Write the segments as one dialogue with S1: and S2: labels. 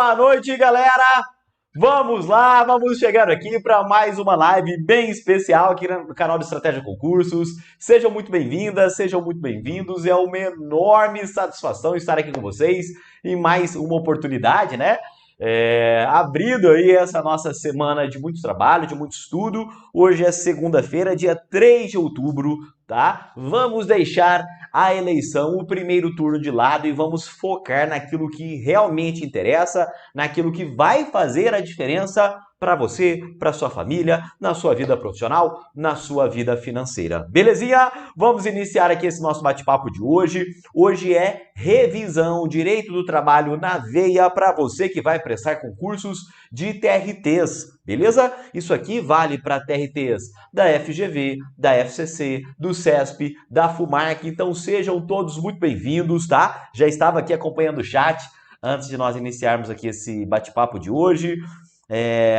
S1: Boa noite, galera! Vamos lá, vamos chegando aqui para mais uma live bem especial aqui no canal de Estratégia Concursos. Sejam muito bem-vindas, sejam muito bem-vindos. É uma enorme satisfação estar aqui com vocês em mais uma oportunidade, né? Abrindo aí essa nossa semana de muito trabalho, de muito estudo. Hoje é segunda-feira, dia 3 de outubro, tá? Vamos deixar a eleição, o primeiro turno de lado e vamos focar naquilo que realmente interessa, naquilo que vai fazer a diferença para você, para sua família, na sua vida profissional, na sua vida financeira. Belezinha? Vamos iniciar aqui esse nosso bate-papo de hoje. Hoje é revisão, direito do trabalho na veia para você que vai prestar concursos de TRTs, beleza? Isso aqui vale para TRTs da FGV, da FCC, do CESP, da FUMARC, então sejam todos muito bem-vindos, tá? Já estava aqui acompanhando o chat antes de nós iniciarmos aqui esse bate-papo de hoje.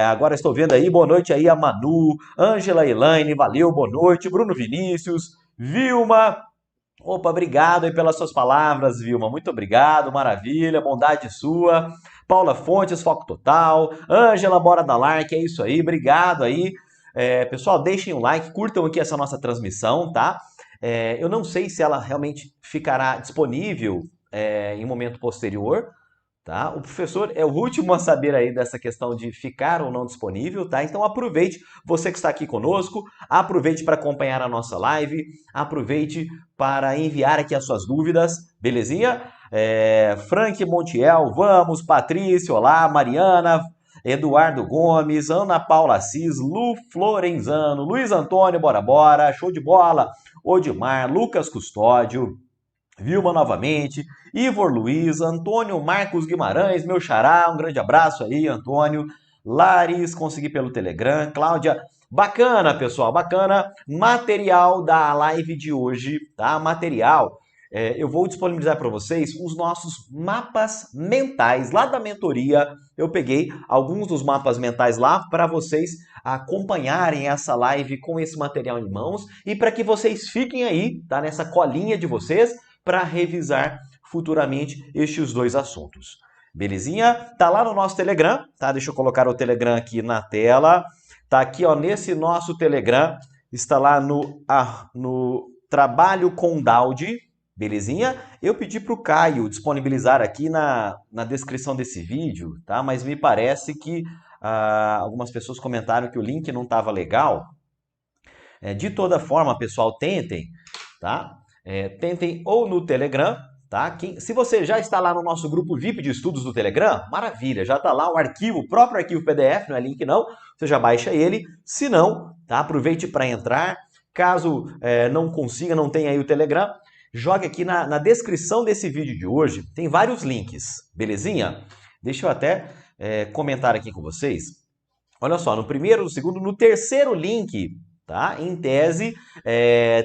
S1: Agora estou vendo aí, boa noite aí a Manu, Ângela Elaine, valeu, boa noite, Bruno Vinícius, Vilma, opa, obrigado aí pelas suas palavras, Vilma, muito obrigado, maravilha, bondade sua, Paula Fontes, Foco Total, Ângela, bora da Lark, é isso aí, obrigado aí, pessoal, deixem um like, curtam aqui essa nossa transmissão, tá? Eu não sei se ela realmente ficará disponível em um momento posterior, tá? O professor é o último a saber aí dessa questão de ficar ou não disponível, tá? Então aproveite, você que está aqui conosco, aproveite para acompanhar a nossa live, aproveite para enviar aqui as suas dúvidas, belezinha? Frank Montiel, vamos, Patrícia, olá, Mariana, Eduardo Gomes, Ana Paula Assis, Lu Florenzano, Luiz Antônio, bora, bora, show de bola, Odimar, Lucas Custódio, Vilma novamente, Ivor Luiz, Antônio Marcos Guimarães, meu xará, um grande abraço aí, Antônio. Laris, consegui pelo Telegram. Cláudia, bacana, pessoal, bacana. Material da live de hoje, tá? Material. Eu vou disponibilizar para vocês os nossos mapas mentais. Lá da mentoria, eu peguei alguns dos mapas mentais lá para vocês acompanharem essa live com esse material em mãos e para que vocês fiquem aí, tá? Nessa colinha de vocês, para revisar futuramente estes dois assuntos. Belezinha? Tá lá no nosso Telegram, tá? Deixa eu colocar o Telegram aqui na tela. Tá aqui, ó, nesse nosso Telegram, está lá no Trabalho com Daudi, belezinha? Eu pedi para o Caio disponibilizar aqui na descrição desse vídeo, tá? Mas me parece que algumas pessoas comentaram que o link não estava legal. De toda forma, pessoal, tentem, tá? Tentem ou no Telegram, tá? Se você já está lá no nosso grupo VIP de estudos do Telegram, maravilha, já está lá o arquivo, o próprio arquivo PDF, não é link não, você já baixa ele. Se não, tá? Aproveite para entrar. Caso não consiga, não tenha aí o Telegram, jogue aqui na descrição desse vídeo de hoje, tem vários links, belezinha? Deixa eu até comentar aqui com vocês. Olha só, no primeiro, no segundo, no terceiro link, tá? Em tese,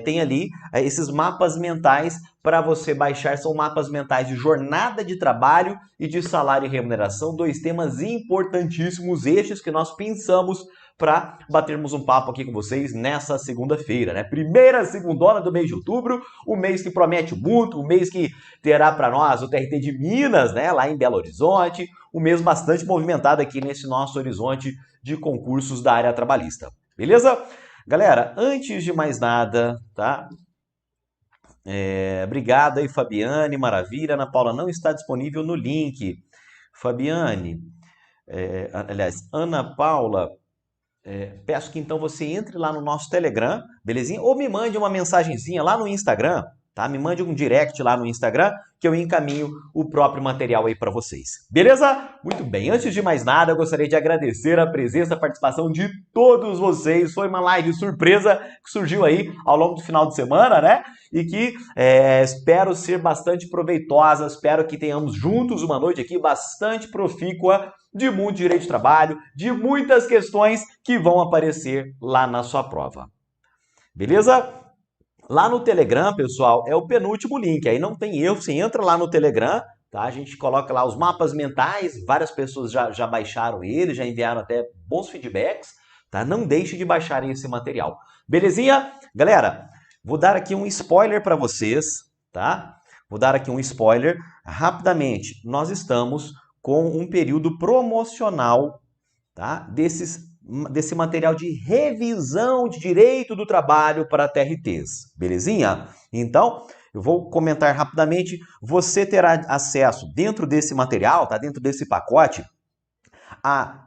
S1: tem ali esses mapas mentais para você baixar. São mapas mentais de jornada de trabalho e de salário e remuneração. Dois temas importantíssimos, estes que nós pensamos para batermos um papo aqui com vocês nessa segunda-feira, né? Primeira segundona do mês de outubro, o mês que promete muito, o mês que terá para nós o TRT de Minas, né? Lá em Belo Horizonte, um mês bastante movimentado aqui nesse nosso horizonte de concursos da área trabalhista. Beleza? Galera, antes de mais nada, tá? Obrigado aí, Fabiane, maravilha. Ana Paula não está disponível no link. Fabiane, aliás, Ana Paula, peço que então você entre lá no nosso Telegram, belezinha? Ou me mande uma mensagenzinha lá no Instagram, tá? Me mande um direct lá no Instagram que eu encaminho o próprio material aí para vocês. Beleza? Muito bem. Antes de mais nada, eu gostaria de agradecer a presença, a participação de todos vocês. Foi uma live surpresa que surgiu aí ao longo do final de semana, né? E que espero ser bastante proveitosa. Espero que tenhamos juntos uma noite aqui bastante profícua de muito direito de trabalho, de muitas questões que vão aparecer lá na sua prova. Beleza? Lá no Telegram, pessoal, é o penúltimo link, aí não tem erro, você entra lá no Telegram, tá? A gente coloca lá os mapas mentais, várias pessoas já baixaram ele, já enviaram até bons feedbacks, tá? Não deixe de baixarem esse material. Belezinha? Galera, vou dar aqui um spoiler para vocês, tá? Vou dar aqui um spoiler rapidamente. Nós estamos com um período promocional, tá? Desse material de revisão de direito do trabalho para TRTs, belezinha? Então, eu vou comentar rapidamente, você terá acesso dentro desse material, tá? Dentro desse pacote, a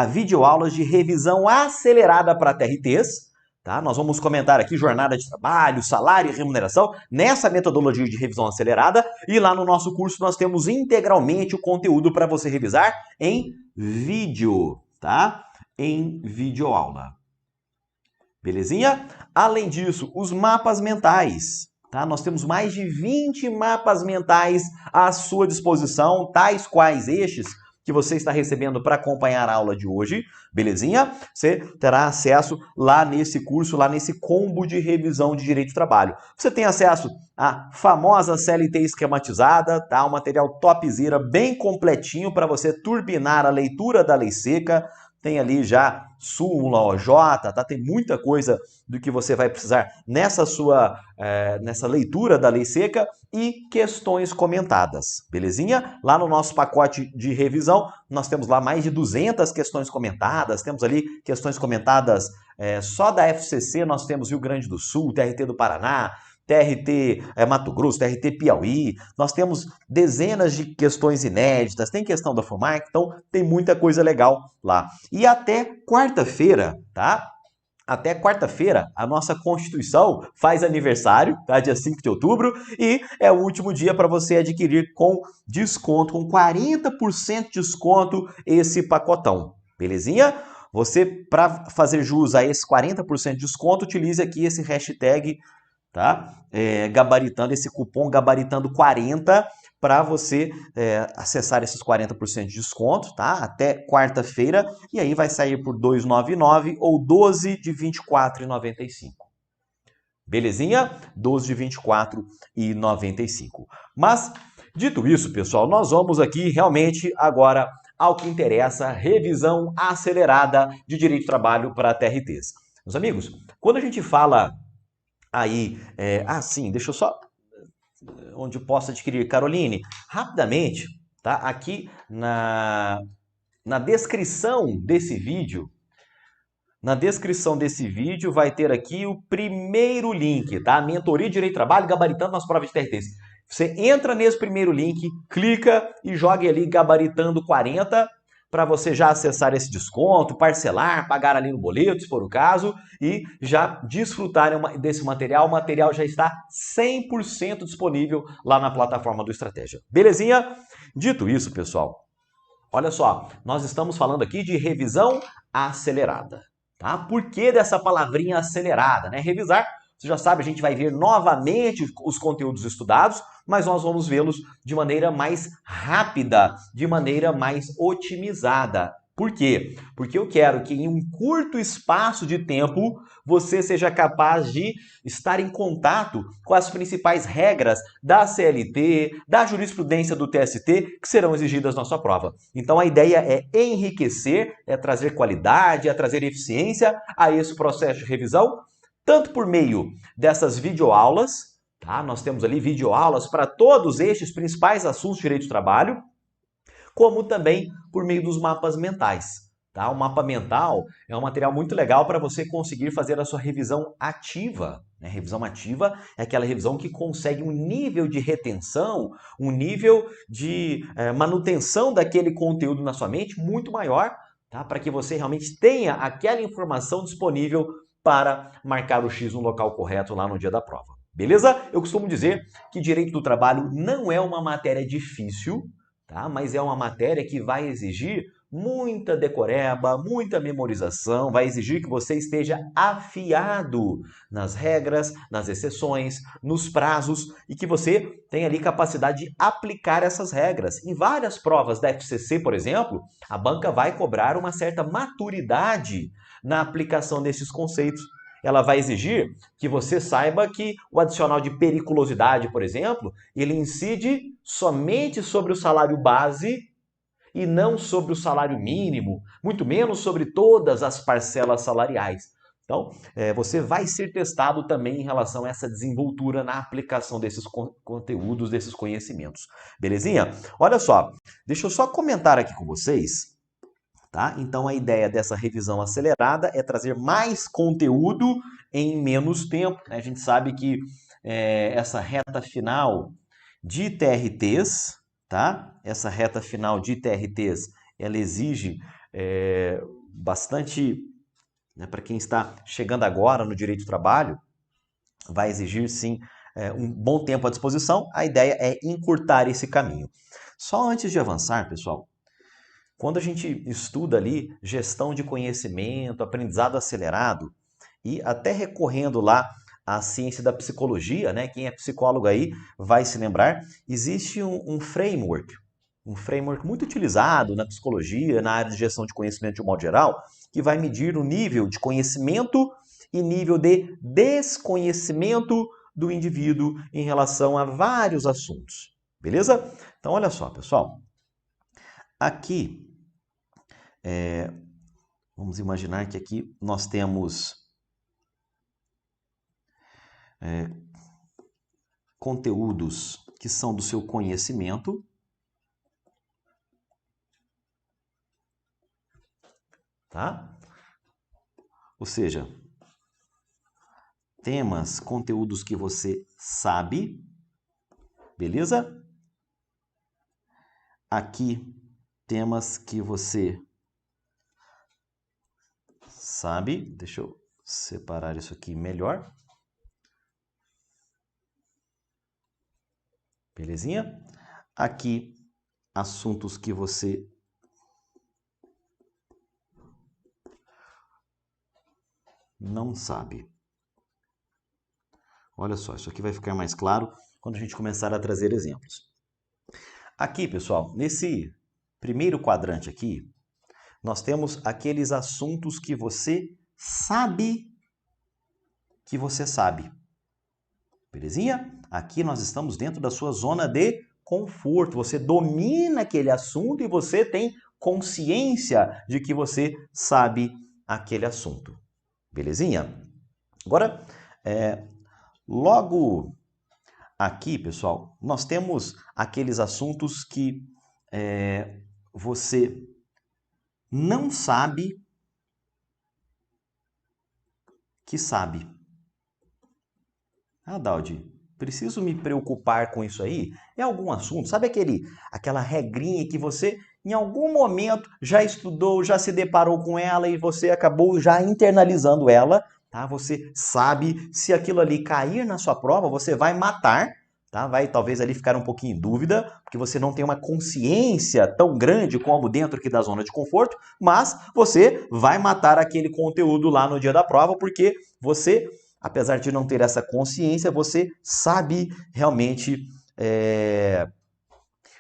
S1: videoaulas de revisão acelerada para TRTs, tá? Nós vamos comentar aqui jornada de trabalho, salário e remuneração nessa metodologia de revisão acelerada, e lá no nosso curso nós temos integralmente o conteúdo para você revisar em vídeo, tá? Em videoaula. Belezinha? Além disso, os mapas mentais, tá? Nós temos mais de 20 mapas mentais à sua disposição, tais quais estes que você está recebendo para acompanhar a aula de hoje, belezinha? Você terá acesso lá nesse curso, lá nesse combo de revisão de direito do trabalho. Você tem acesso à famosa CLT esquematizada, tá? Um material topzera, bem completinho para você turbinar a leitura da lei seca. Tem ali já súmula, OJ, tá? Tem muita coisa do que você vai precisar nessa leitura da lei seca e questões comentadas, belezinha? Lá no nosso pacote de revisão, nós temos lá mais de 200 questões comentadas, temos ali questões comentadas só da FCC, nós temos Rio Grande do Sul, TRT do Paraná, TRT Mato Grosso, TRT Piauí, nós temos dezenas de questões inéditas, tem questão da FUMAC, então tem muita coisa legal lá. E até quarta-feira, tá? Até quarta-feira, a nossa Constituição faz aniversário, tá? Dia 5 de outubro, e é o último dia para você adquirir com desconto, com 40% de desconto, esse pacotão, belezinha? Você, para fazer jus a esse 40% de desconto, utilize aqui esse hashtag, tá? Gabaritando esse cupom, gabaritando 40, para você acessar esses 40% de desconto, tá? Até quarta-feira, e aí vai sair por R$ 2,99 ou 12 de R$ 24,95. Belezinha? 12 de R$ 24,95. Mas, dito isso, pessoal, nós vamos aqui realmente agora ao que interessa, revisão acelerada de direito do trabalho para TRTs. Meus amigos, quando a gente fala aí, sim, deixa eu só, onde eu posso adquirir, Caroline, rapidamente, tá? Aqui na descrição desse vídeo, vai ter aqui o primeiro link, tá? Mentoria de Direito do Trabalho, gabaritando nas provas de TRTs. Você entra nesse primeiro link, clica e joga ali gabaritando 40, para você já acessar esse desconto, parcelar, pagar ali no boleto, se for o caso, e já desfrutar desse material. O material já está 100% disponível lá na plataforma do Estratégia. Belezinha? Dito isso, pessoal, olha só, nós estamos falando aqui de revisão acelerada, tá? Por que dessa palavrinha acelerada, né? Revisar, você já sabe, a gente vai ver novamente os conteúdos estudados, mas nós vamos vê-los de maneira mais rápida, de maneira mais otimizada. Por quê? Porque eu quero que em um curto espaço de tempo você seja capaz de estar em contato com as principais regras da CLT, da jurisprudência do TST, que serão exigidas na sua prova. Então a ideia é enriquecer, é trazer qualidade, é trazer eficiência a esse processo de revisão, tanto por meio dessas videoaulas, tá? Nós temos ali videoaulas para todos estes principais assuntos de direito do trabalho, como também por meio dos mapas mentais. Tá? O mapa mental é um material muito legal para você conseguir fazer a sua revisão ativa. Né? Revisão ativa é aquela revisão que consegue um nível de retenção, um nível de manutenção daquele conteúdo na sua mente muito maior, tá? Para que você realmente tenha aquela informação disponível para marcar o X no local correto lá no dia da prova. Beleza? Eu costumo dizer que direito do trabalho não é uma matéria difícil, tá? Mas é uma matéria que vai exigir muita decoreba, muita memorização, vai exigir que você esteja afiado nas regras, nas exceções, nos prazos e que você tenha ali capacidade de aplicar essas regras. Em várias provas da FCC, por exemplo, a banca vai cobrar uma certa maturidade na aplicação desses conceitos. Ela vai exigir que você saiba que o adicional de periculosidade, por exemplo, ele incide somente sobre o salário base e não sobre o salário mínimo, muito menos sobre todas as parcelas salariais. Então, você vai ser testado também em relação a essa desenvoltura na aplicação desses conteúdos, desses conhecimentos. Belezinha? Olha só, deixa eu só comentar aqui com vocês, tá? Então, a ideia dessa revisão acelerada é trazer mais conteúdo em menos tempo, né? A gente sabe que essa reta final de TRTs, tá? Essa reta final de TRTs, ela exige bastante, né, para quem está chegando agora no direito do trabalho, vai exigir sim um bom tempo à disposição. A ideia é encurtar esse caminho. Só antes de avançar, pessoal, quando a gente estuda ali gestão de conhecimento, aprendizado acelerado, e até recorrendo lá à ciência da psicologia, né? Quem é psicólogo aí vai se lembrar, existe um framework muito utilizado na psicologia, na área de gestão de conhecimento de um modo geral, que vai medir o nível de conhecimento e nível de desconhecimento do indivíduo em relação a vários assuntos. Beleza? Então, olha só, pessoal. Aqui, vamos imaginar que aqui nós temos conteúdos que são do seu conhecimento, tá? Ou seja, temas, conteúdos que você sabe, beleza? Aqui, temas que você sabe. Deixa eu separar isso aqui melhor. Belezinha? Aqui, assuntos que você não sabe. Olha só, isso aqui vai ficar mais claro quando a gente começar a trazer exemplos. Aqui, pessoal, nesse primeiro quadrante aqui, nós temos aqueles assuntos que você sabe que você sabe. Belezinha? Aqui nós estamos dentro da sua zona de conforto. Você domina aquele assunto e você tem consciência de que você sabe aquele assunto. Belezinha? Agora, logo aqui, pessoal, nós temos aqueles assuntos que você não sabe que sabe. Ah, Daldi, preciso me preocupar com isso aí? É algum assunto? Sabe aquela regrinha que você em algum momento já estudou, já se deparou com ela e você acabou já internalizando ela, tá? Você sabe, se aquilo ali cair na sua prova, você vai matar, tá? Vai talvez ali ficar um pouquinho em dúvida, porque você não tem uma consciência tão grande como dentro aqui da zona de conforto, mas você vai matar aquele conteúdo lá no dia da prova, porque você, apesar de não ter essa consciência, você sabe realmente,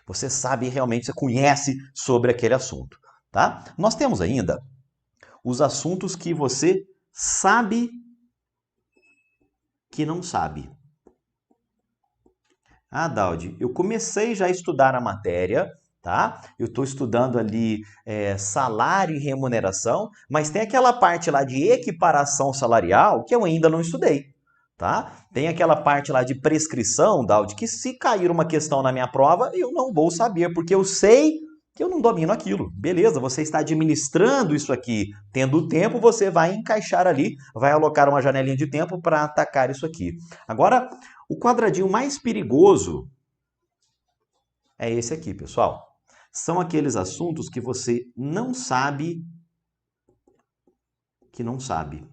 S1: você conhece sobre aquele assunto, tá? Nós temos ainda os assuntos que você sabe que não sabe. Ah, Daldi, eu comecei já a estudar a matéria, tá? Eu estou estudando ali salário e remuneração, mas tem aquela parte lá de equiparação salarial que eu ainda não estudei, tá? Tem aquela parte lá de prescrição, Daldi, que se cair uma questão na minha prova, eu não vou saber, porque eu sei que eu não domino aquilo. Beleza, você está administrando isso aqui, tendo tempo, você vai encaixar ali, vai alocar uma janelinha de tempo para atacar isso aqui. Agora, o quadradinho mais perigoso é esse aqui, pessoal. São aqueles assuntos que você não sabe que não sabe.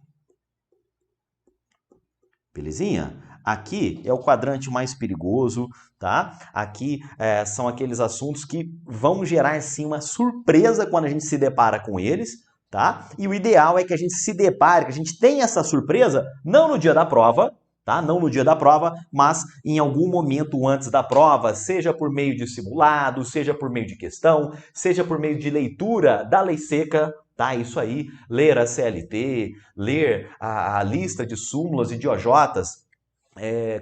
S1: Belezinha? Aqui é o quadrante mais perigoso, tá? Aqui são aqueles assuntos que vão gerar, sim, uma surpresa quando a gente se depara com eles, tá? E o ideal é que a gente se depare, que a gente tenha essa surpresa, não no dia da prova, tá? Não no dia da prova, mas em algum momento antes da prova, seja por meio de simulado, seja por meio de questão, seja por meio de leitura da lei seca, tá? Isso aí, ler a CLT, ler a lista de súmulas e de OJs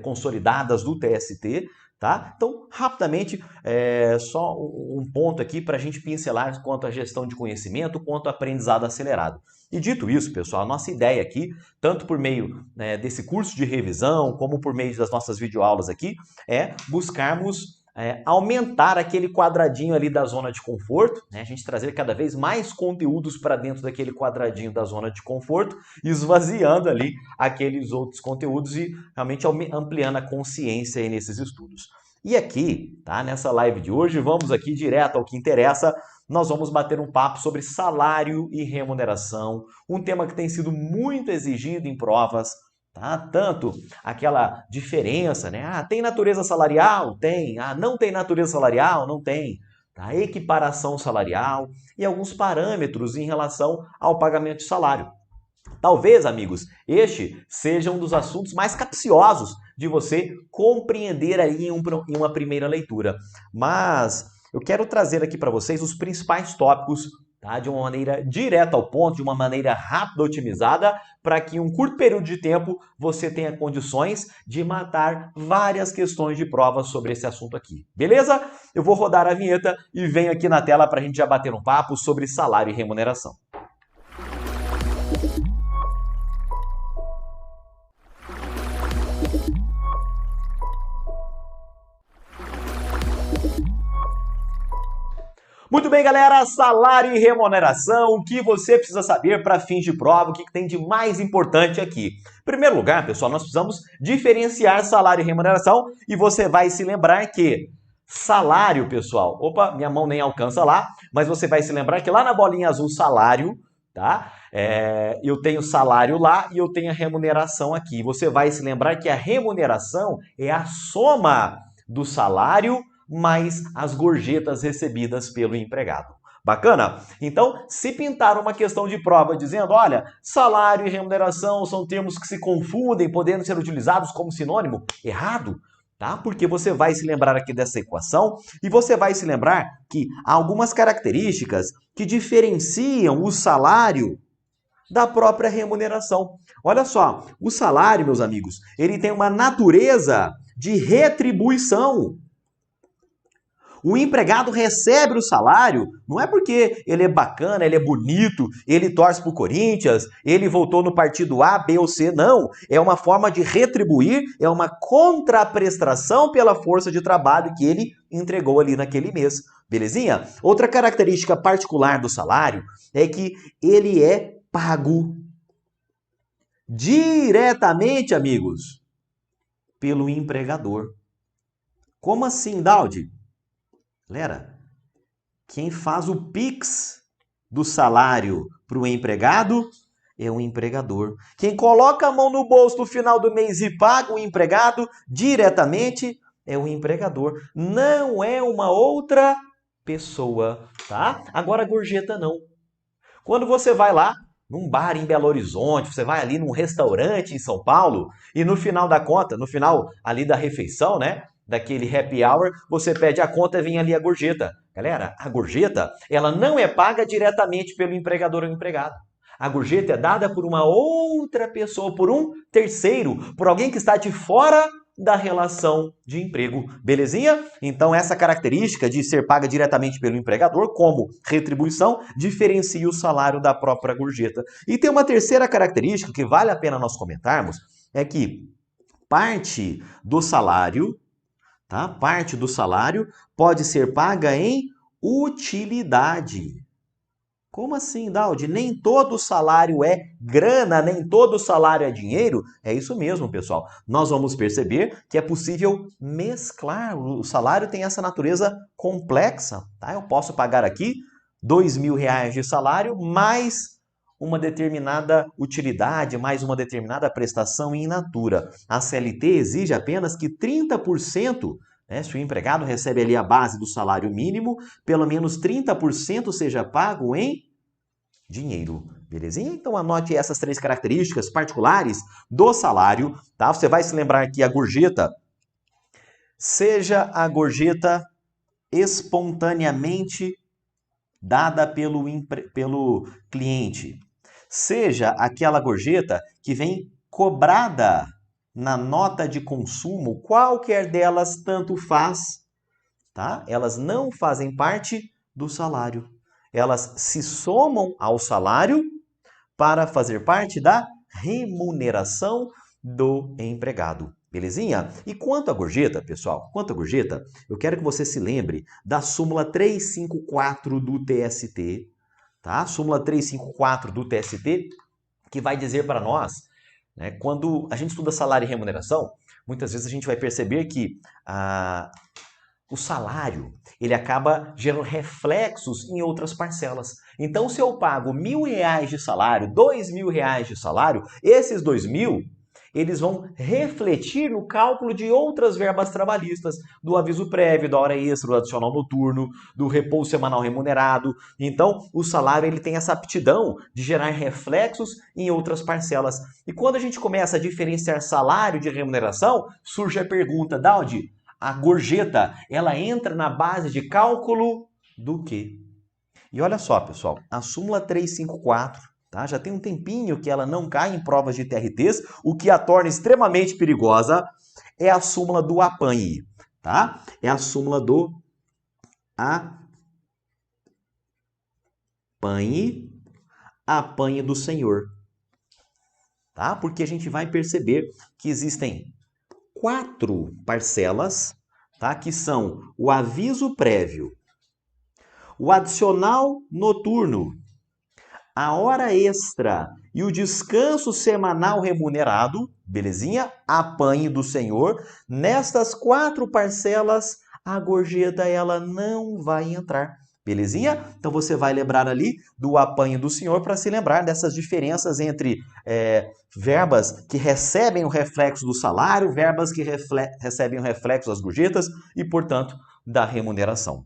S1: consolidadas do TST, Tá? Então, rapidamente, só um ponto aqui para a gente pincelar quanto à gestão de conhecimento, quanto ao aprendizado acelerado. E dito isso, pessoal, a nossa ideia aqui, tanto por meio, né, desse curso de revisão, como por meio das nossas videoaulas aqui, é buscarmos aumentar aquele quadradinho ali da zona de conforto, né? A gente trazer cada vez mais conteúdos para dentro daquele quadradinho da zona de conforto, esvaziando ali aqueles outros conteúdos e realmente ampliando a consciência aí nesses estudos. E aqui, tá, nessa live de hoje, vamos aqui direto ao que interessa. Nós vamos bater um papo sobre salário e remuneração, um tema que tem sido muito exigido em provas, tá? Tanto aquela diferença, né? Ah, tem natureza salarial? Tem. Ah, não tem natureza salarial? Não tem. Tá? Equiparação salarial e alguns parâmetros em relação ao pagamento de salário. Talvez, amigos, este seja um dos assuntos mais capciosos de você compreender aí em uma primeira leitura. Mas eu quero trazer aqui para vocês os principais tópicos, tá? De uma maneira direta ao ponto, de uma maneira rápida, otimizada, para que em um curto período de tempo você tenha condições de matar várias questões de prova sobre esse assunto aqui. Beleza? Eu vou rodar a vinheta e venho aqui na tela para a gente já bater um papo sobre salário e remuneração. Muito bem, galera, salário e remuneração, o que você precisa saber para fins de prova, o que tem de mais importante aqui. Em primeiro lugar, pessoal, nós precisamos diferenciar salário e remuneração e você vai se lembrar que salário, pessoal, opa, minha mão nem alcança lá, mas você vai se lembrar que lá na bolinha azul salário, tá? Eu tenho salário lá e eu tenho a remuneração aqui. Você vai se lembrar que a remuneração é a soma do salário mais as gorjetas recebidas pelo empregado. Bacana? Então, se pintar uma questão de prova dizendo, olha, salário e remuneração são termos que se confundem, podendo ser utilizados como sinônimo, errado, tá? Porque você vai se lembrar aqui dessa equação e você vai se lembrar que há algumas características que diferenciam o salário da própria remuneração. Olha só, o salário, meus amigos, ele tem uma natureza de retribuição. O empregado recebe o salário, não é porque ele é bacana, ele é bonito, ele torce para o Corinthians, ele votou no partido A, B ou C, não. É uma forma de retribuir, é uma contraprestação pela força de trabalho que ele entregou ali naquele mês. Belezinha? Outra característica particular do salário é que ele é pago diretamente, amigos, pelo empregador. Como assim, Daldi? Galera, quem faz o Pix do salário para o empregado é o empregador. Quem coloca a mão no bolso no final do mês e paga o empregado diretamente é o empregador. Não é uma outra pessoa, tá? Agora a gorjeta não. Quando você vai lá num bar em Belo Horizonte, você vai ali num restaurante em São Paulo e no final da conta, no final ali da refeição, né? Daquele happy hour, você pede a conta e vem ali a gorjeta. Galera, a gorjeta, ela não é paga diretamente pelo empregador ou empregado. A gorjeta é dada por uma outra pessoa, por um terceiro, por alguém que está de fora da relação de emprego. Belezinha? Então, essa característica de ser paga diretamente pelo empregador como retribuição diferencia o salário da própria gorjeta. E tem uma terceira característica que vale a pena nós comentarmos, é que parte do salário, tá? Parte do salário pode ser paga em utilidade. Como assim, Daldi? Nem todo salário é grana, nem todo salário é dinheiro? É isso mesmo, pessoal. Nós vamos perceber que é possível mesclar. O salário tem essa natureza complexa, tá? Eu posso pagar aqui R$2.000 de salário, mais uma determinada utilidade, mais uma determinada prestação in natura. A CLT exige apenas que 30%, né, se o empregado recebe ali a base do salário mínimo, pelo menos 30% seja pago em dinheiro. Belezinha? Então anote essas três características particulares do salário, tá? Você vai se lembrar que a gorjeta, seja a gorjeta espontaneamente dada pelo cliente, seja aquela gorjeta que vem cobrada na nota de consumo, qualquer delas tanto faz, tá? Elas não fazem parte do salário. Elas se somam ao salário para fazer parte da remuneração do empregado. Belezinha? E quanto à gorjeta, pessoal, quanto à gorjeta, eu quero que você se lembre da súmula 354 do TST, tá? Súmula 354 do TST, que vai dizer para nós, né, quando a gente estuda salário e remuneração, muitas vezes a gente vai perceber que o salário, ele acaba gerando reflexos em outras parcelas. Então, se eu pago R$ 1.000 de salário, R$ 2.000 de salário, esses 2.000, eles vão refletir no cálculo de outras verbas trabalhistas, do aviso prévio, da hora extra, do adicional noturno, do repouso semanal remunerado. Então, o salário ele tem essa aptidão de gerar reflexos em outras parcelas. E quando a gente começa a diferenciar salário de remuneração, surge a pergunta, Daldi, a gorjeta, ela entra na base de cálculo do quê? E olha só, pessoal, a súmula 354, tá? Já tem um tempinho que ela não cai em provas de TRTs, o que a torna extremamente perigosa é a súmula do apanhe, tá? É a súmula do apanhe do senhor, tá? Porque a gente vai perceber que existem 4 parcelas, tá? Que são o aviso prévio, o adicional noturno, a hora extra e o descanso semanal remunerado, belezinha? Apanhe do senhor. Nestas 4 parcelas, a gorjeta ela não vai entrar. Belezinha? Então você vai lembrar ali do apanho do senhor para se lembrar dessas diferenças entre verbas que recebem o reflexo do salário, verbas que recebem o reflexo das gorjetas e, portanto, da remuneração.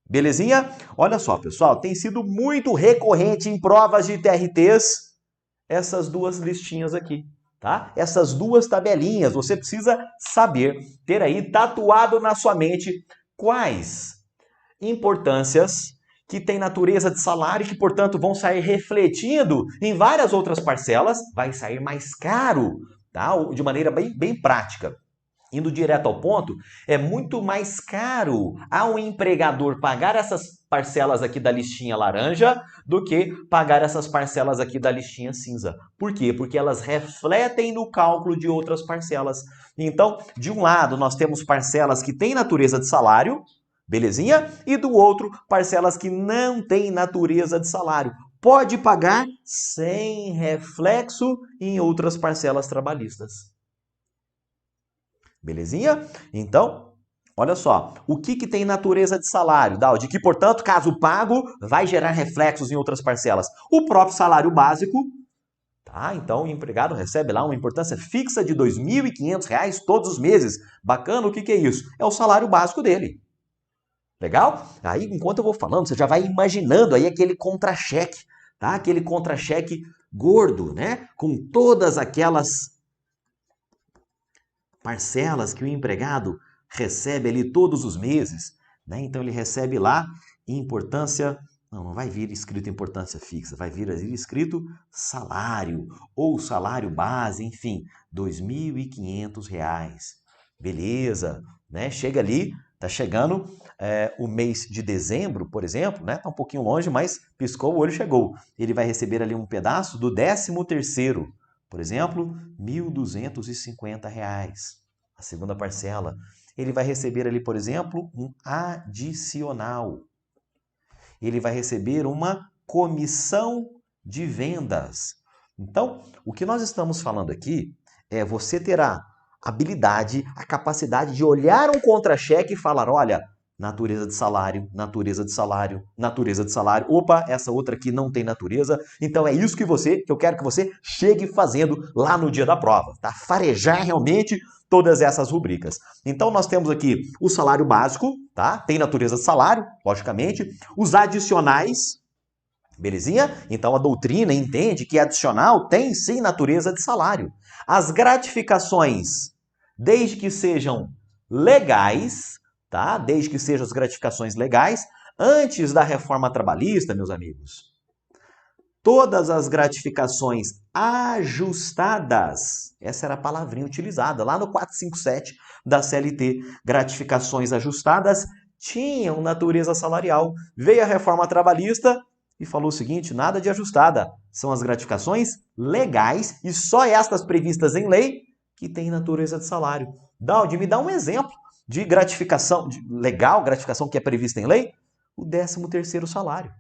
S1: Belezinha? Olha só, pessoal, tem sido muito recorrente em provas de TRTs essas 2 listinhas aqui, tá? Essas 2 tabelinhas, você precisa saber, ter aí tatuado na sua mente quais importâncias que têm natureza de salário e que, portanto, vão sair refletindo em várias outras parcelas, vai sair mais caro, tá? De maneira bem prática. Indo direto ao ponto, é muito mais caro ao empregador pagar essas parcelas aqui da listinha laranja do que pagar essas parcelas aqui da listinha cinza. Por quê? Porque elas refletem no cálculo de outras parcelas. Então, de um lado, nós temos parcelas que têm natureza de salário, belezinha? E do outro, parcelas que não têm natureza de salário. Pode pagar sem reflexo em outras parcelas trabalhistas. Belezinha? Então, olha só, o que tem natureza de salário, Daldi? Que, portanto, caso pago, vai gerar reflexos em outras parcelas. O próprio salário básico, tá? Então, o empregado recebe lá uma importância fixa de R$ 2.500 todos os meses. Bacana, o que é isso? É o salário básico dele. Legal? Aí, enquanto eu vou falando, você já vai imaginando aí aquele contra-cheque, tá? Aquele contra-cheque gordo, né? Com todas aquelas parcelas que o empregado recebe ali todos os meses, né? Então ele recebe lá importância, não vai vir escrito importância fixa, vai vir escrito salário ou salário base, enfim, R$ 2.500. Beleza, né? Chega ali, tá chegando o mês de dezembro, por exemplo, né? Tá um pouquinho longe, mas piscou o olho, chegou. Ele vai receber ali um pedaço do 13º, por exemplo, R$ 1.250, a segunda parcela. Ele vai receber ali, por exemplo, um adicional. Ele vai receber uma comissão de vendas. Então, o que nós estamos falando aqui é você terá habilidade, a capacidade de olhar um contra-cheque e falar, olha, natureza de salário, natureza de salário, natureza de salário. Opa, essa outra aqui não tem natureza. Então é isso que eu quero que você chegue fazendo lá no dia da prova, tá? Farejar realmente todas essas rubricas. Então nós temos aqui o salário básico, tá? Tem natureza de salário, logicamente. Os adicionais, belezinha? Então a doutrina entende que adicional tem sim natureza de salário. As gratificações, desde que sejam legais, tá? Desde que sejam as gratificações legais, antes da reforma trabalhista, meus amigos, todas as gratificações ajustadas, essa era a palavrinha utilizada lá no 457 da CLT, gratificações ajustadas tinham natureza salarial. Veio a reforma trabalhista e falou o seguinte, nada de ajustada, são as gratificações legais e só estas previstas em lei que têm natureza de salário. Daldi, me dá um exemplo de gratificação legal, gratificação que é prevista em lei? O 13º salário.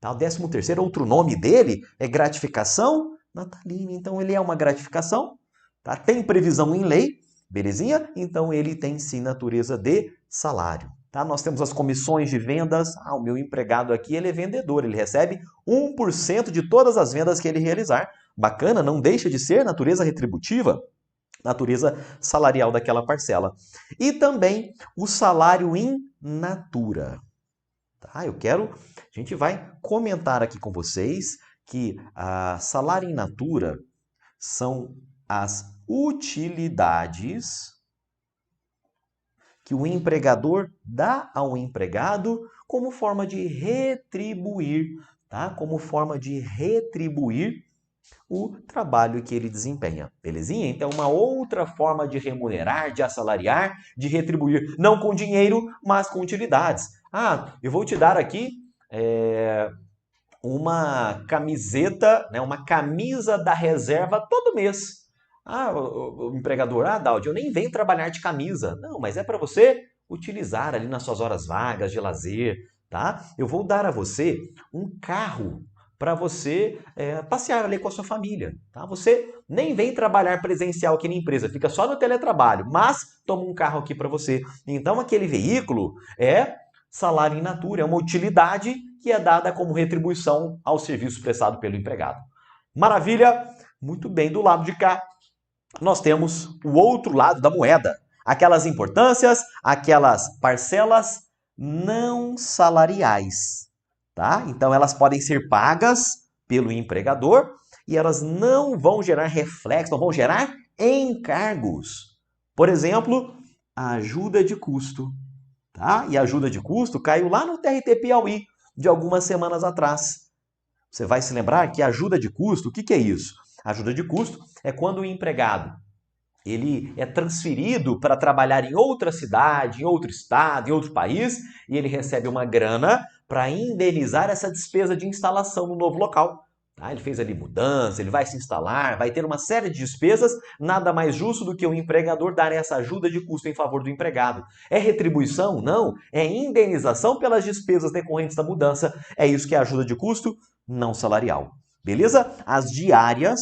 S1: Tá? O 13º, outro nome dele é gratificação natalina. Então, ele é uma gratificação, tá? Tem previsão em lei, belezinha? Então, ele tem sim natureza de salário. Tá? Nós temos as comissões de vendas. O meu empregado aqui ele é vendedor, ele recebe 1% de todas as vendas que ele realizar. Bacana, não deixa de ser natureza retributiva, natureza salarial daquela parcela. E também o salário in natura. Tá? A gente vai comentar aqui com vocês que a salário in natura são as utilidades que o empregador dá ao empregado como forma de retribuir, tá? Como forma de retribuir o trabalho que ele desempenha, belezinha? Então, uma outra forma de remunerar, de assalariar, de retribuir, não com dinheiro, mas com utilidades. Eu vou te dar aqui uma camiseta, né, uma camisa da reserva todo mês. O empregador, Daldi, eu nem venho trabalhar de camisa. Não, mas é para você utilizar ali nas suas horas vagas de lazer, tá? Eu vou dar a você um carro para você passear ali com a sua família, tá? Você nem vem trabalhar presencial aqui na empresa, fica só no teletrabalho, mas toma um carro aqui para você. Então, aquele veículo é salário in natura, é uma utilidade que é dada como retribuição ao serviço prestado pelo empregado. Maravilha? Muito bem, do lado de cá, nós temos o outro lado da moeda. Aquelas importâncias, aquelas parcelas não salariais. Tá? Então, elas podem ser pagas pelo empregador e elas não vão gerar reflexo, não vão gerar encargos. Por exemplo, a ajuda de custo. Tá? E a ajuda de custo caiu lá no TRT Piauí de algumas semanas atrás. Você vai se lembrar que a ajuda de custo, o que é isso? A ajuda de custo é quando o empregado ele é transferido para trabalhar em outra cidade, em outro estado, em outro país, e ele recebe uma grana para indenizar essa despesa de instalação no novo local. Tá? Ele fez ali mudança, ele vai se instalar, vai ter uma série de despesas, nada mais justo do que o empregador dar essa ajuda de custo em favor do empregado. É retribuição? Não. É indenização pelas despesas decorrentes da mudança. É isso que é ajuda de custo não salarial. Beleza? As diárias,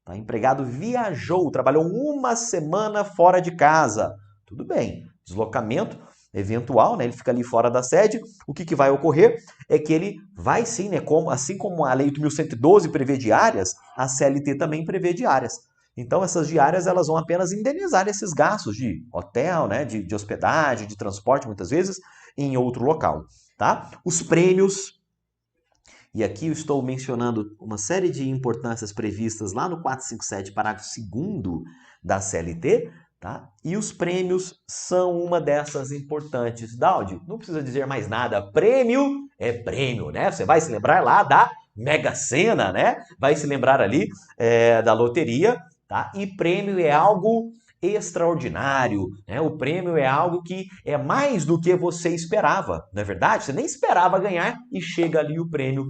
S1: tá? Empregado viajou, trabalhou uma semana fora de casa. Tudo bem, deslocamento eventual, né? Ele fica ali fora da sede. O que vai ocorrer é que ele vai sim, né? Assim como a Lei 8.112 prevê diárias, a CLT também prevê diárias. Então, essas diárias elas vão apenas indenizar esses gastos de hotel, né? de hospedagem, de transporte, muitas vezes, em outro local. Tá? Os prêmios. E aqui eu estou mencionando uma série de importâncias previstas lá no 457, parágrafo 2º da CLT, tá? E os prêmios são uma dessas importantes. Daldi, não precisa dizer mais nada. Prêmio é prêmio, né? Você vai se lembrar lá da Mega Sena, né? Vai se lembrar ali da loteria, tá? E prêmio é algo extraordinário, né? O prêmio é algo que é mais do que você esperava, não é verdade? Você nem esperava ganhar e chega ali o prêmio.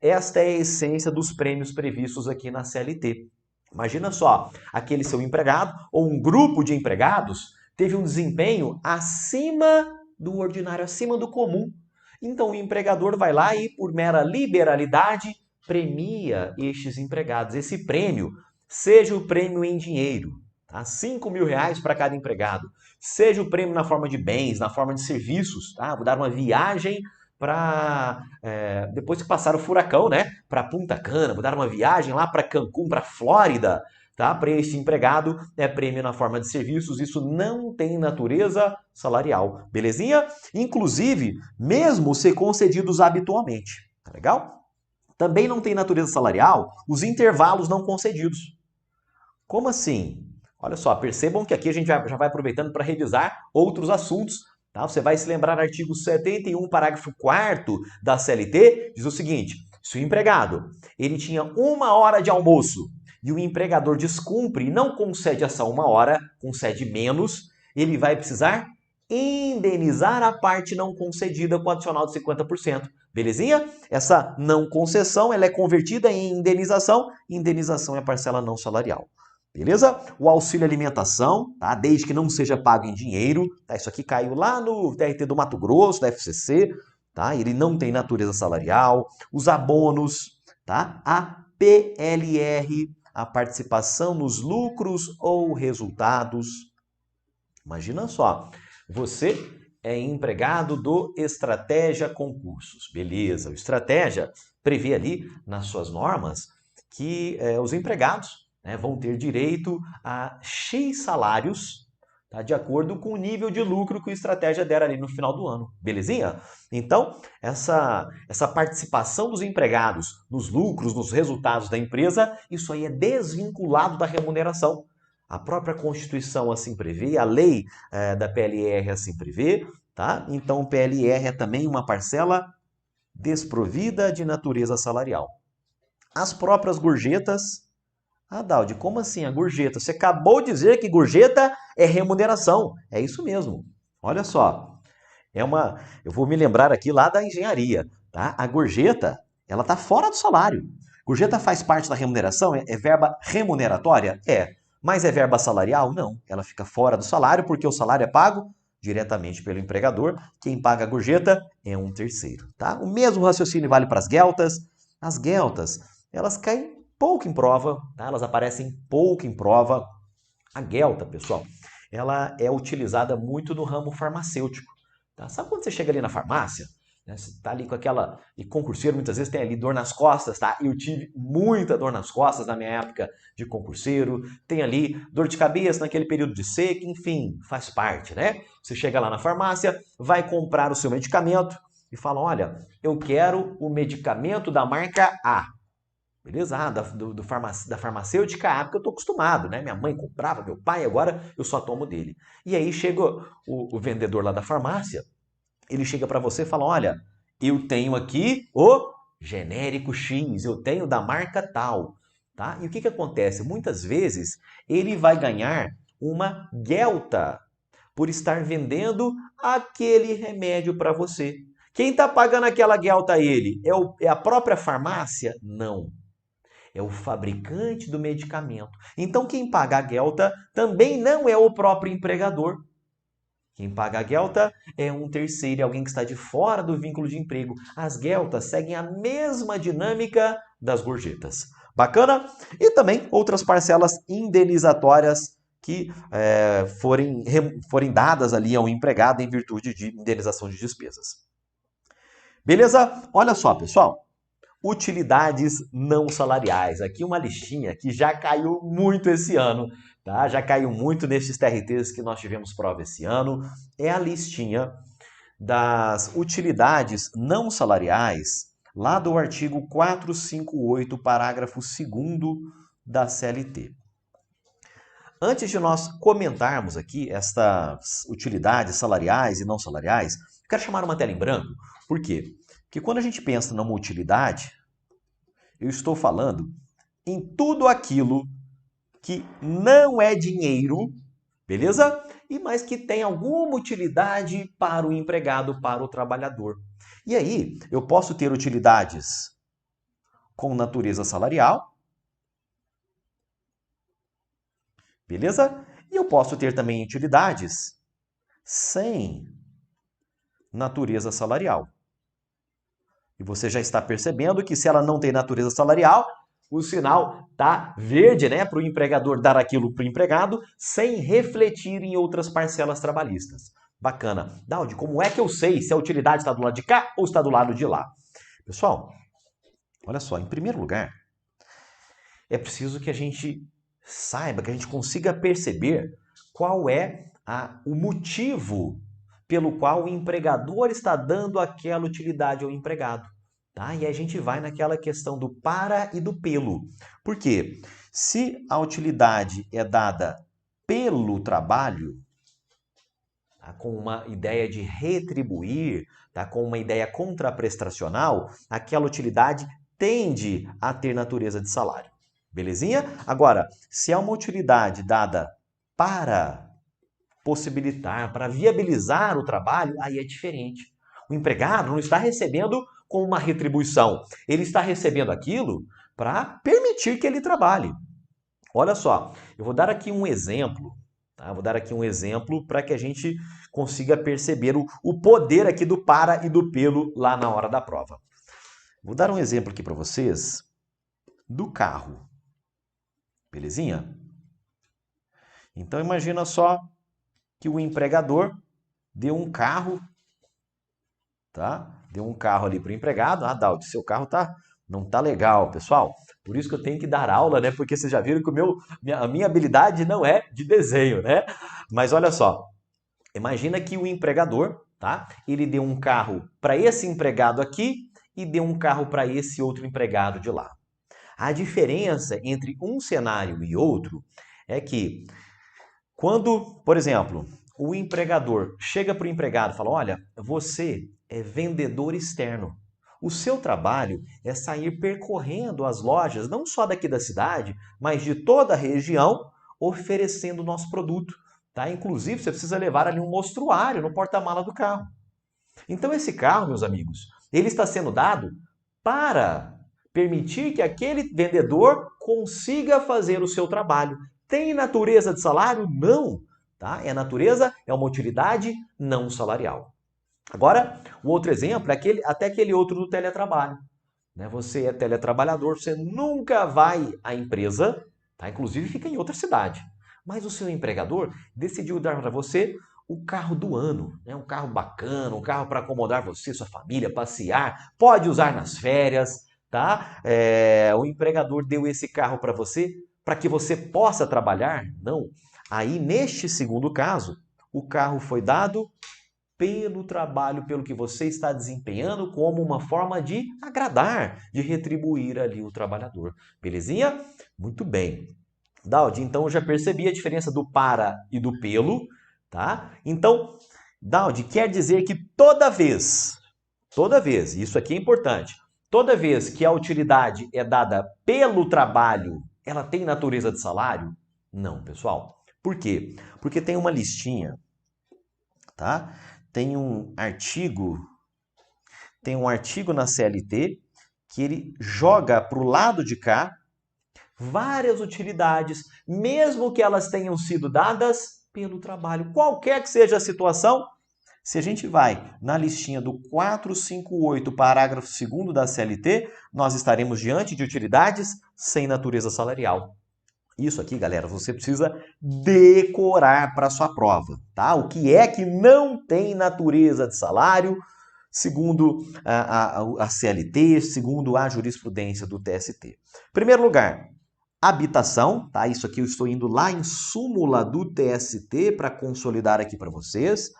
S1: Esta é a essência dos prêmios previstos aqui na CLT. Imagina só, aquele seu empregado ou um grupo de empregados teve um desempenho acima do ordinário, acima do comum. Então o empregador vai lá e, por mera liberalidade, premia estes empregados. Esse prêmio, seja o prêmio em dinheiro, tá? R$5.000 para cada empregado. Seja o prêmio na forma de bens, na forma de serviços, tá? Vou dar uma viagem para, depois que passar o furacão, né? Para Punta Cana, vou dar uma viagem lá para Cancún, para Flórida, tá? Para este empregado é prêmio na forma de serviços, isso não tem natureza salarial, belezinha? Inclusive, mesmo ser concedidos habitualmente, tá legal? Também não tem natureza salarial os intervalos não concedidos. Como assim? Olha só, percebam que aqui a gente já vai aproveitando para revisar outros assuntos. Tá? Você vai se lembrar do artigo 71, parágrafo 4º da CLT, diz o seguinte: se o empregado ele tinha 1 hora de almoço e o empregador descumpre e não concede essa 1 hora, concede menos, ele vai precisar indenizar a parte não concedida com o adicional de 50%. Belezinha? Essa não concessão ela é convertida em indenização. Indenização é a parcela não salarial. Beleza? O auxílio alimentação, tá? Desde que não seja pago em dinheiro. Tá? Isso aqui caiu lá no TRT do Mato Grosso, da FCC. Tá? Ele não tem natureza salarial. Os abonos, tá? A PLR, a participação nos lucros ou resultados. Imagina só, você é empregado do Estratégia Concursos. Beleza, o Estratégia prevê ali nas suas normas que os empregados vão ter direito a X salários, tá, de acordo com o nível de lucro que o Estratégia der ali no final do ano. Belezinha? Então, essa participação dos empregados nos lucros, nos resultados da empresa, isso aí é desvinculado da remuneração. A própria Constituição assim prevê, a lei da PLR assim prevê, tá? Então o PLR é também uma parcela desprovida de natureza salarial. As próprias gorjetas. Ah, Daldi, como assim a gorjeta? Você acabou de dizer que gorjeta é remuneração. É isso mesmo. Olha só. Eu vou me lembrar aqui lá da engenharia, tá? A gorjeta, ela tá fora do salário. Gorjeta faz parte da remuneração? É verba remuneratória? É. Mas é verba salarial? Não. Ela fica fora do salário porque o salário é pago diretamente pelo empregador. Quem paga a gorjeta é um terceiro, tá? O mesmo raciocínio vale para as gueltas. As gueltas, elas caem pouco em prova, tá? Elas aparecem pouco em prova. A guelta, pessoal, ela é utilizada muito no ramo farmacêutico. Tá? Sabe quando você chega ali na farmácia? Você está ali com aquela... E concurseiro muitas vezes tem ali dor nas costas, tá? Eu tive muita dor nas costas na minha época de concurseiro. Tem ali dor de cabeça naquele período de seca, enfim, faz parte, né? Você chega lá na farmácia, vai comprar o seu medicamento e fala, olha, eu quero o medicamento da marca A. Beleza? Da farmacêutica A, porque eu estou acostumado, né? Minha mãe comprava, meu pai, agora eu só tomo dele. E aí chega o vendedor lá da farmácia, ele chega para você e fala, olha, eu tenho aqui o genérico X, eu tenho da marca tal. Tá? E o que acontece? Muitas vezes ele vai ganhar uma guelta por estar vendendo aquele remédio para você. Quem está pagando aquela guelta a ele? É a própria farmácia? Não. É o fabricante do medicamento. Então, quem paga a guelta também não é o próprio empregador. Quem paga a guelta é um terceiro, alguém que está de fora do vínculo de emprego. As gueltas seguem a mesma dinâmica das gorjetas. Bacana? E também outras parcelas indenizatórias que forem dadas ali ao empregado em virtude de indenização de despesas. Beleza? Olha só, pessoal. Utilidades não salariais. Aqui uma listinha que já caiu muito esse ano, tá? Já caiu muito nesses TRTs que nós tivemos prova esse ano. É a listinha das utilidades não salariais, lá do artigo 458, parágrafo 2º da CLT. Antes de nós comentarmos aqui estas utilidades salariais e não salariais, quero chamar uma tela em branco. Por quê? Porque quando a gente pensa numa utilidade, eu estou falando em tudo aquilo que não é dinheiro, beleza? Mas que tem alguma utilidade para o empregado, para o trabalhador. E aí, eu posso ter utilidades com natureza salarial, beleza? E eu posso ter também utilidades sem natureza salarial. E você já está percebendo que se ela não tem natureza salarial, o sinal tá verde, né? Para o empregador dar aquilo para o empregado sem refletir em outras parcelas trabalhistas. Bacana. Daldi, como é que eu sei se a utilidade está do lado de cá ou está do lado de lá? Pessoal, olha só, em primeiro lugar, é preciso que a gente saiba, que a gente consiga perceber qual é o motivo pelo qual o empregador está dando aquela utilidade ao empregado. Tá? E a gente vai naquela questão do para e do pelo. Por quê? Se a utilidade é dada pelo trabalho, tá? Com uma ideia de retribuir, tá? Com uma ideia contraprestacional, aquela utilidade tende a ter natureza de salário. Belezinha? Agora, se é uma utilidade dada para possibilitar, para viabilizar o trabalho, aí é diferente. O empregado não está recebendo como uma retribuição. Ele está recebendo aquilo para permitir que ele trabalhe. Olha só, eu vou dar aqui um exemplo, tá? Vou dar aqui um exemplo para que a gente consiga perceber o poder aqui do para e do pelo lá na hora da prova. Vou dar um exemplo aqui para vocês do carro. Belezinha? Então imagina só que o empregador deu um carro, tá? Deu um carro ali para o empregado. Ah, Daldi, seu carro não tá legal, pessoal. Por isso que eu tenho que dar aula, né? Porque vocês já viram que a minha habilidade não é de desenho, né? Mas olha só, imagina que o empregador, tá? Ele deu um carro para esse empregado aqui e deu um carro para esse outro empregado de lá. A diferença entre um cenário e outro é que quando, por exemplo, o empregador chega para o empregado e fala: olha, você é vendedor externo. O seu trabalho é sair percorrendo as lojas, não só daqui da cidade, mas de toda a região, oferecendo o nosso produto. Tá? Inclusive, você precisa levar ali um mostruário no porta-mala do carro. Então, esse carro, meus amigos, ele está sendo dado para permitir que aquele vendedor consiga fazer o seu trabalho. Tem natureza de salário? Não. Tá? É uma utilidade não salarial. Agora, o outro exemplo é até aquele outro do teletrabalho. Né? Você é teletrabalhador, você nunca vai à empresa, tá? Inclusive fica em outra cidade. Mas o seu empregador decidiu dar para você o carro do ano, né? Um carro bacana, um carro para acomodar você, sua família, passear, pode usar nas férias, tá? O empregador deu esse carro para você para que você possa trabalhar? Não. Aí, neste segundo caso, o carro foi dado pelo trabalho, pelo que você está desempenhando, como uma forma de agradar, de retribuir ali o trabalhador. Belezinha? Muito bem. Daldi, então eu já percebi a diferença do para e do pelo, tá? Então, Daldi, quer dizer que toda vez, isso aqui é importante, toda vez que a utilidade é dada pelo trabalho, ela tem natureza de salário? Não, pessoal. Por quê? Porque tem uma listinha, tá? Tem um artigo na CLT que ele joga para o lado de cá várias utilidades, mesmo que elas tenham sido dadas pelo trabalho. Qualquer que seja a situação, se a gente vai na listinha do 458, parágrafo 2º da CLT, nós estaremos diante de utilidades sem natureza salarial. Isso aqui, galera, você precisa decorar para a sua prova, tá? O que é que não tem natureza de salário, segundo a CLT, segundo a jurisprudência do TST. Primeiro lugar, habitação, tá? Isso aqui eu estou indo lá em súmula do TST para consolidar aqui para vocês,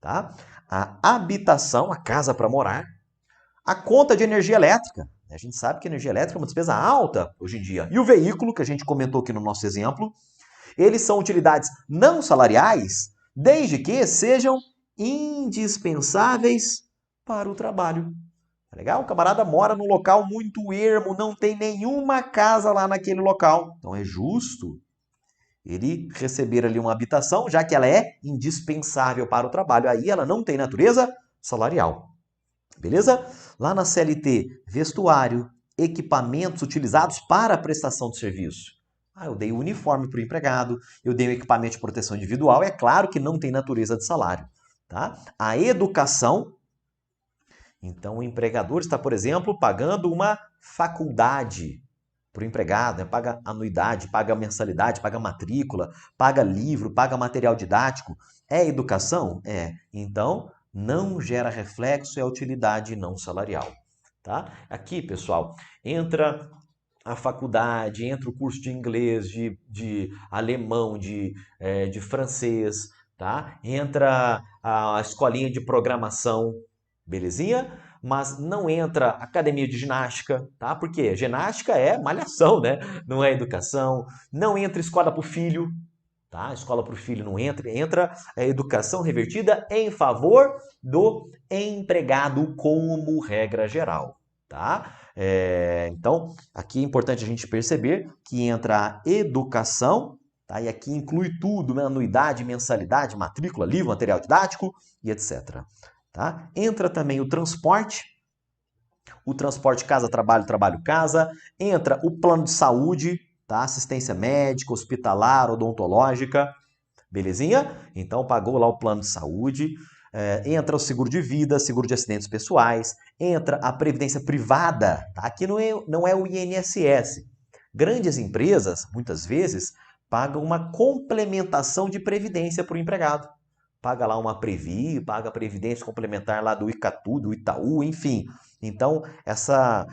S1: tá? A habitação, a casa para morar, a conta de energia elétrica. A gente sabe que a energia elétrica é uma despesa alta hoje em dia. E o veículo, que a gente comentou aqui no nosso exemplo, eles são utilidades não salariais, desde que sejam indispensáveis para o trabalho. Tá legal? O camarada mora num local muito ermo, não tem nenhuma casa lá naquele local. Então é justo ele receber ali uma habitação, já que ela é indispensável para o trabalho. Aí ela não tem natureza salarial. Beleza? Lá na CLT, vestuário, equipamentos utilizados para a prestação de serviço. Eu dei o uniforme para o empregado, eu dei o equipamento de proteção individual, é claro que não tem natureza de salário. Tá? A educação, então o empregador está, por exemplo, pagando uma faculdade para o empregado, né? Paga anuidade, paga mensalidade, paga matrícula, paga livro, paga material didático. É educação? É. Então, não gera reflexo, é utilidade não salarial. Tá? Aqui, pessoal, entra a faculdade, entra o curso de inglês, de alemão, de francês, tá? Entra a escolinha de programação, belezinha? Mas não entra academia de ginástica, tá? Porque ginástica é malhação, né? Não é educação. Não entra escola para o filho, tá? Escola para o filho não entra. Entra a educação revertida em favor do empregado como regra geral, tá? Então, aqui é importante a gente perceber que entra a educação, tá? E aqui inclui tudo, né? Anuidade, mensalidade, matrícula, livro, material didático e etc. Tá? Entra também o transporte casa-trabalho, trabalho-casa, entra o plano de saúde, tá? Assistência médica, hospitalar, odontológica, belezinha? Então pagou lá o plano de saúde, entra o seguro de vida, seguro de acidentes pessoais, entra a previdência privada, tá? Aqui não é o INSS. Grandes empresas, muitas vezes, pagam uma complementação de previdência para o empregado. Paga lá uma Previ, paga a previdência complementar lá do Icatu, do Itaú, enfim. Então, essa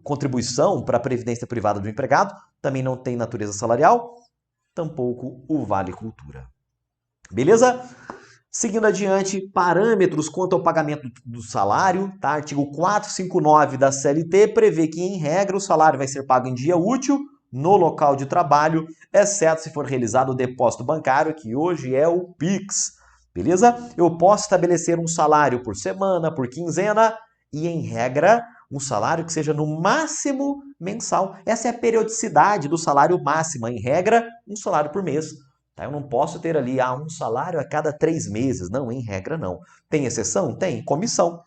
S1: contribuição para a previdência privada do empregado também não tem natureza salarial, tampouco o Vale Cultura. Beleza? Seguindo adiante, parâmetros quanto ao pagamento do salário, tá? Artigo 459 da CLT prevê que, em regra, o salário vai ser pago em dia útil no local de trabalho, exceto se for realizado o depósito bancário, que hoje é o Pix. Beleza? Eu posso estabelecer um salário por semana, por quinzena e, em regra, um salário que seja no máximo mensal. Essa é a periodicidade do salário máximo. Em regra, um salário por mês. Tá? Eu não posso ter ali um salário a cada 3 meses. Não, em regra não. Tem exceção? Tem. Comissão.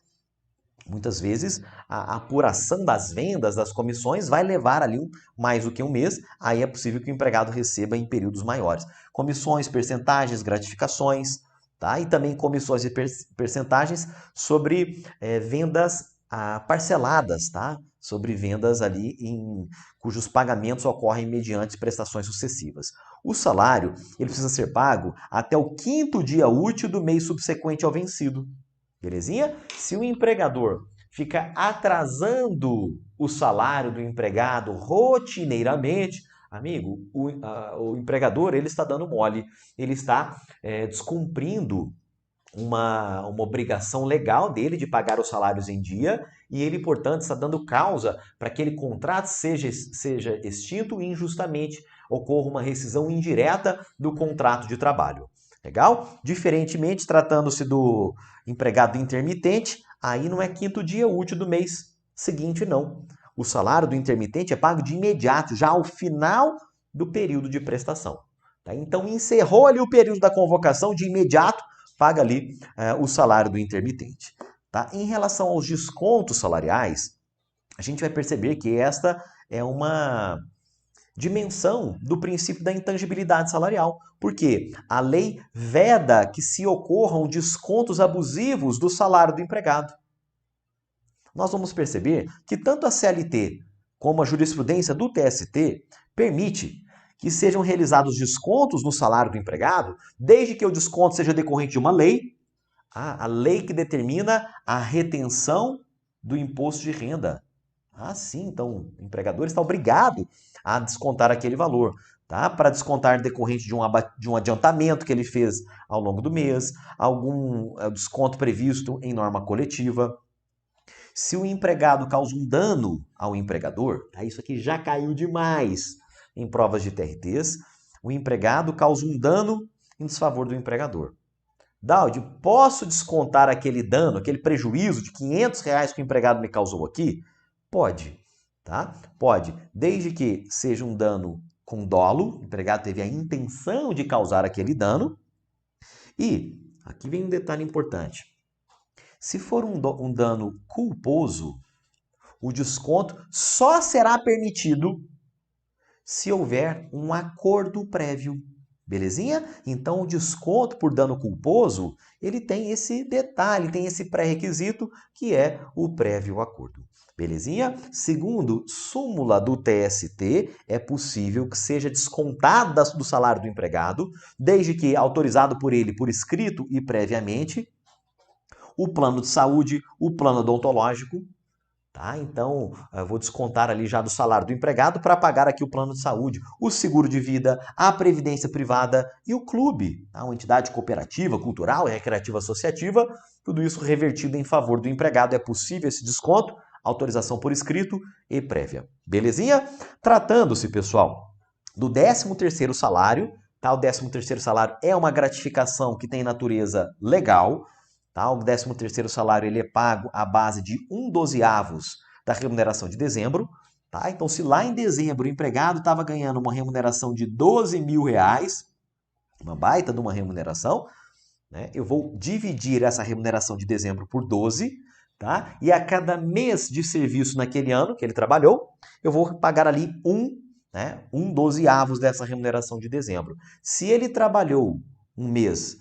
S1: Muitas vezes a apuração das vendas, das comissões, vai levar ali mais do que um mês. Aí é possível que o empregado receba em períodos maiores. Comissões, percentagens, gratificações, tá? E também comissões e percentagens sobre vendas parceladas, tá? Sobre vendas ali cujos pagamentos ocorrem mediante prestações sucessivas. O salário ele precisa ser pago até o 5º dia útil do mês subsequente ao vencido. Belezinha? Se o empregador fica atrasando o salário do empregado rotineiramente, amigo, o empregador ele está dando mole, ele está descumprindo uma obrigação legal dele de pagar os salários em dia e ele, portanto, está dando causa para que aquele contrato seja extinto e injustamente ocorra uma rescisão indireta do contrato de trabalho. Legal? Diferentemente, tratando-se do empregado intermitente, aí não é 5º dia útil do mês seguinte, não. O salário do intermitente é pago de imediato, já ao final do período de prestação. Tá? Então, encerrou ali o período da convocação, de imediato, paga ali o salário do intermitente. Tá? Em relação aos descontos salariais, a gente vai perceber que esta é uma dimensão do princípio da intangibilidade salarial, porque a lei veda que se ocorram descontos abusivos do salário do empregado. Nós vamos perceber que tanto a CLT como a jurisprudência do TST permite que sejam realizados descontos no salário do empregado, desde que o desconto seja decorrente de uma lei, a lei que determina a retenção do imposto de renda. Sim, então o empregador está obrigado a descontar aquele valor, tá? Para descontar decorrente de um adiantamento que ele fez ao longo do mês, algum desconto previsto em norma coletiva. Se o empregado causa um dano ao empregador, tá? Isso aqui já caiu demais em provas de TRTs, o empregado causa um dano em desfavor do empregador. Daudi, posso descontar aquele dano, aquele prejuízo de R$500 que o empregado me causou aqui? Pode, tá? Pode, desde que seja um dano com dolo, o empregado teve a intenção de causar aquele dano. E, aqui vem um detalhe importante, se for um dano culposo, o desconto só será permitido se houver um acordo prévio. Belezinha? Então, o desconto por dano culposo, ele tem esse detalhe, tem esse pré-requisito, que é o prévio acordo. Belezinha? Segundo súmula do TST, é possível que seja descontado do salário do empregado, desde que autorizado por ele por escrito e previamente, o plano de saúde, o plano odontológico. Tá? Então, eu vou descontar ali já do salário do empregado para pagar aqui o plano de saúde, o seguro de vida, a previdência privada e o clube, tá? Uma entidade cooperativa, cultural, recreativa, associativa, tudo isso revertido em favor do empregado. É possível esse desconto, autorização por escrito e prévia. Belezinha? Tratando-se, pessoal, do 13º salário, tá? O 13º salário é uma gratificação que tem natureza legal. Tá? O 13º salário ele é pago à base de 1/12 da remuneração de dezembro. Tá? Então, se lá em dezembro o empregado estava ganhando uma remuneração de R$ 12.000, uma baita de uma remuneração, né? Eu vou dividir essa remuneração de dezembro por 12, tá? E a cada mês de serviço naquele ano que ele trabalhou, eu vou pagar ali um dozeavos dessa remuneração de dezembro. Se ele trabalhou um mês,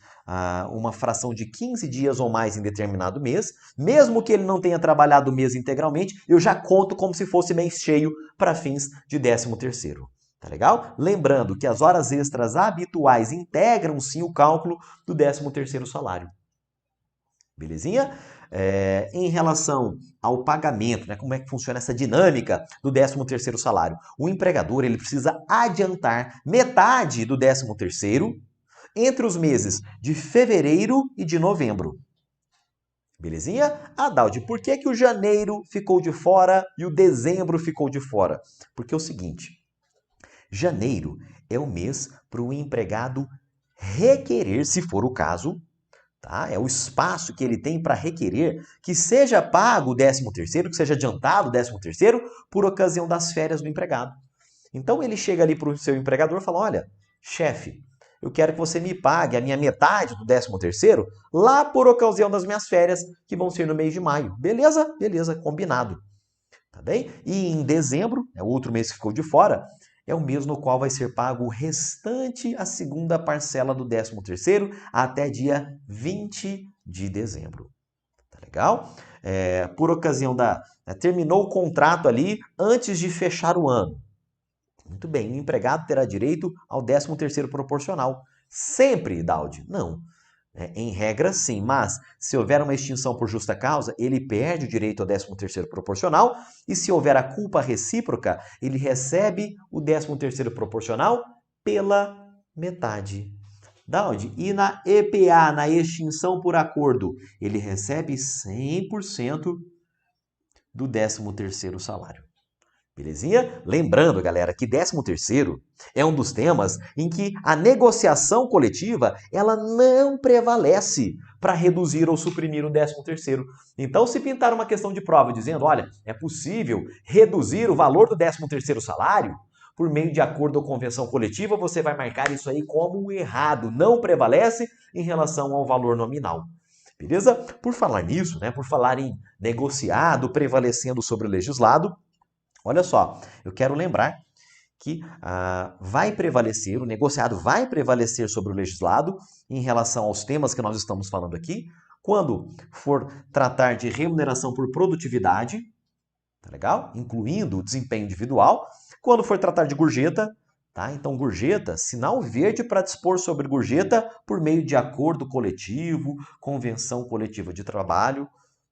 S1: uma fração de 15 dias ou mais em determinado mês, mesmo que ele não tenha trabalhado o mês integralmente, eu já conto como se fosse mês cheio para fins de 13º. Tá legal? Lembrando que as horas extras habituais integram sim o cálculo do 13º salário. Belezinha? Em relação ao pagamento, né, como é que funciona essa dinâmica do 13º salário? O empregador ele precisa adiantar metade do 13º entre os meses de fevereiro e de novembro. Belezinha? Adalde, por que que o janeiro ficou de fora e o dezembro ficou de fora? Porque é o seguinte, janeiro é o mês para o empregado requerer, se for o caso, tá? É o espaço que ele tem para requerer que seja pago o 13º, que seja adiantado o 13º por ocasião das férias do empregado. Então ele chega ali para o seu empregador e fala, olha, chefe, eu quero que você me pague a minha metade do 13º lá por ocasião das minhas férias, que vão ser no mês de maio. Beleza? Beleza, combinado. Tá bem? E em dezembro, é o outro mês que ficou de fora, é o mês no qual vai ser pago o restante, a segunda parcela do 13º, até dia 20 de dezembro. Tá legal? Por ocasião terminou o contrato ali antes de fechar o ano. Muito bem, o empregado terá direito ao 13º proporcional. Sempre, Daldi? Não. Em regra, sim, mas se houver uma extinção por justa causa, ele perde o direito ao 13º proporcional e se houver a culpa recíproca, ele recebe o 13º proporcional pela metade. Daldi, e na EPA, na extinção por acordo, ele recebe 100% do 13º salário. Belezinha? Lembrando, galera, que 13º é um dos temas em que a negociação coletiva ela não prevalece para reduzir ou suprimir o 13º. Então, se pintar uma questão de prova dizendo, olha, é possível reduzir o valor do 13º salário por meio de acordo ou convenção coletiva, você vai marcar isso aí como errado. Não prevalece em relação ao valor nominal. Beleza? Por falar nisso, né, por falar em negociado prevalecendo sobre o legislado, olha só, eu quero lembrar que vai prevalecer, o negociado vai prevalecer sobre o legislado em relação aos temas que nós estamos falando aqui, quando for tratar de remuneração por produtividade, tá legal? Incluindo o desempenho individual, quando for tratar de gorjeta, tá? Então, gorjeta, sinal verde para dispor sobre gorjeta por meio de acordo coletivo, convenção coletiva de trabalho.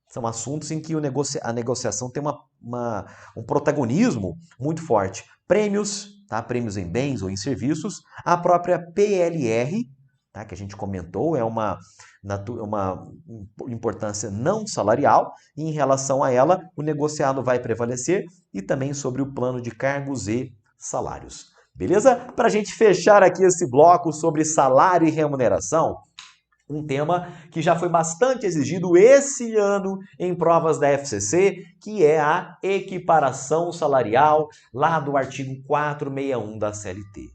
S1: São assuntos em que a negociação tem um protagonismo muito forte. Prêmios, tá? Prêmios em bens ou em serviços. A própria PLR, tá? Que a gente comentou, é uma importância não salarial. E em relação a ela, o negociado vai prevalecer e também sobre o plano de cargos e salários. Beleza? Para a gente fechar aqui esse bloco sobre salário e remuneração, um tema que já foi bastante exigido esse ano em provas da FCC, que é a equiparação salarial, lá do artigo 461 da CLT.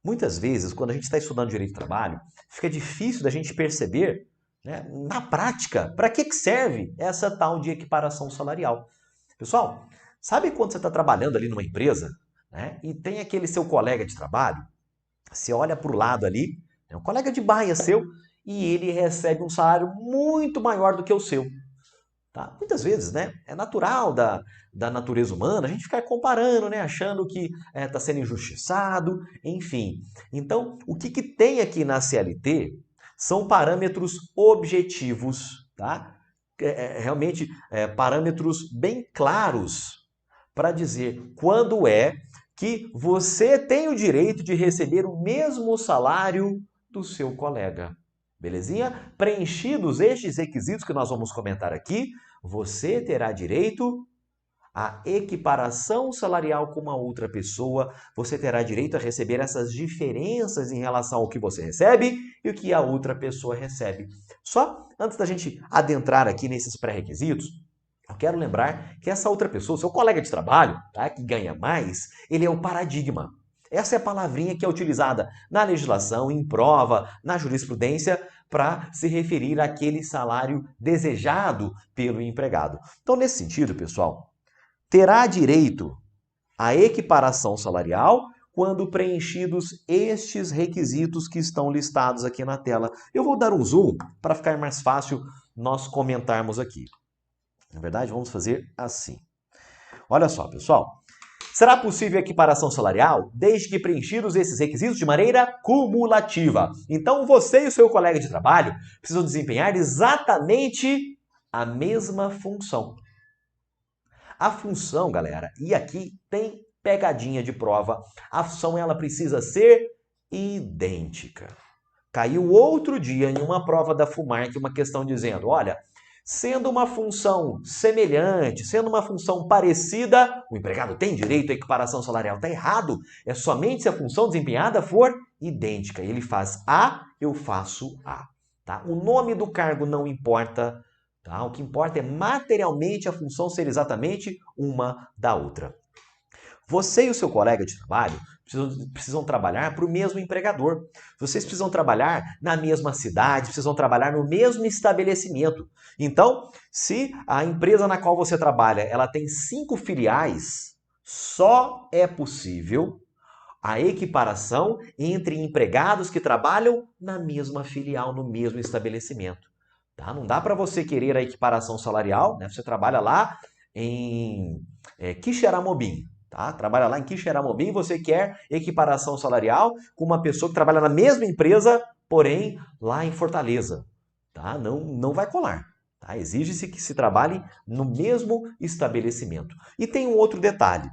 S1: Muitas vezes, quando a gente está estudando direito do trabalho, fica difícil da gente perceber, né, na prática, para que serve essa tal de equiparação salarial. Pessoal, sabe quando você está trabalhando ali numa empresa, né, e tem aquele seu colega de trabalho, você olha para o lado ali, é um colega de baia seu, e ele recebe um salário muito maior do que o seu. Tá? Muitas vezes, né, é natural da natureza humana a gente ficar comparando, né, achando que está sendo injustiçado, enfim. Então, o que tem aqui na CLT são parâmetros objetivos, tá? Realmente parâmetros bem claros para dizer quando é que você tem o direito de receber o mesmo salário do seu colega. Belezinha? Preenchidos estes requisitos que nós vamos comentar aqui, você terá direito à equiparação salarial com uma outra pessoa, você terá direito a receber essas diferenças em relação ao que você recebe e o que a outra pessoa recebe. Só antes da gente adentrar aqui nesses pré-requisitos, Eu quero lembrar que essa outra pessoa, seu colega de trabalho, tá, que ganha mais, ele é o paradigma. Essa é a palavrinha que é utilizada na legislação, em prova, na jurisprudência, para se referir àquele salário desejado pelo empregado. Então, nesse sentido, pessoal, terá direito à equiparação salarial quando preenchidos estes requisitos que estão listados aqui na tela. Eu vou dar um zoom para ficar mais fácil nós comentarmos aqui. Na verdade, vamos fazer assim. Olha só, pessoal. Será possível a equiparação salarial desde que preenchidos esses requisitos de maneira cumulativa. Então, você e o seu colega de trabalho precisam desempenhar exatamente a mesma função. A função, galera, e aqui tem pegadinha de prova, a função ela precisa ser idêntica. Caiu outro dia em uma prova da FUMARC uma questão dizendo, olha, sendo uma função semelhante, sendo uma função parecida, o empregado tem direito à equiparação salarial. Está errado. É somente se a função desempenhada for idêntica. Ele faz A, eu faço A. Tá? O nome do cargo não importa. Tá? O que importa é materialmente a função ser exatamente uma da outra. Você e o seu colega de trabalho precisam trabalhar para o mesmo empregador. Vocês precisam trabalhar na mesma cidade, precisam trabalhar no mesmo estabelecimento. Então, se a empresa na qual você trabalha ela tem 5 filiais, só é possível a equiparação entre empregados que trabalham na mesma filial, no mesmo estabelecimento. Tá? Não dá para você querer a equiparação salarial, né? Você trabalha lá em Quixeramobim. Tá? Trabalha lá em Quixeramobim e você quer equiparação salarial com uma pessoa que trabalha na mesma empresa, porém lá em Fortaleza. Tá? Não vai colar. Tá? Exige-se que se trabalhe no mesmo estabelecimento. E tem um outro detalhe.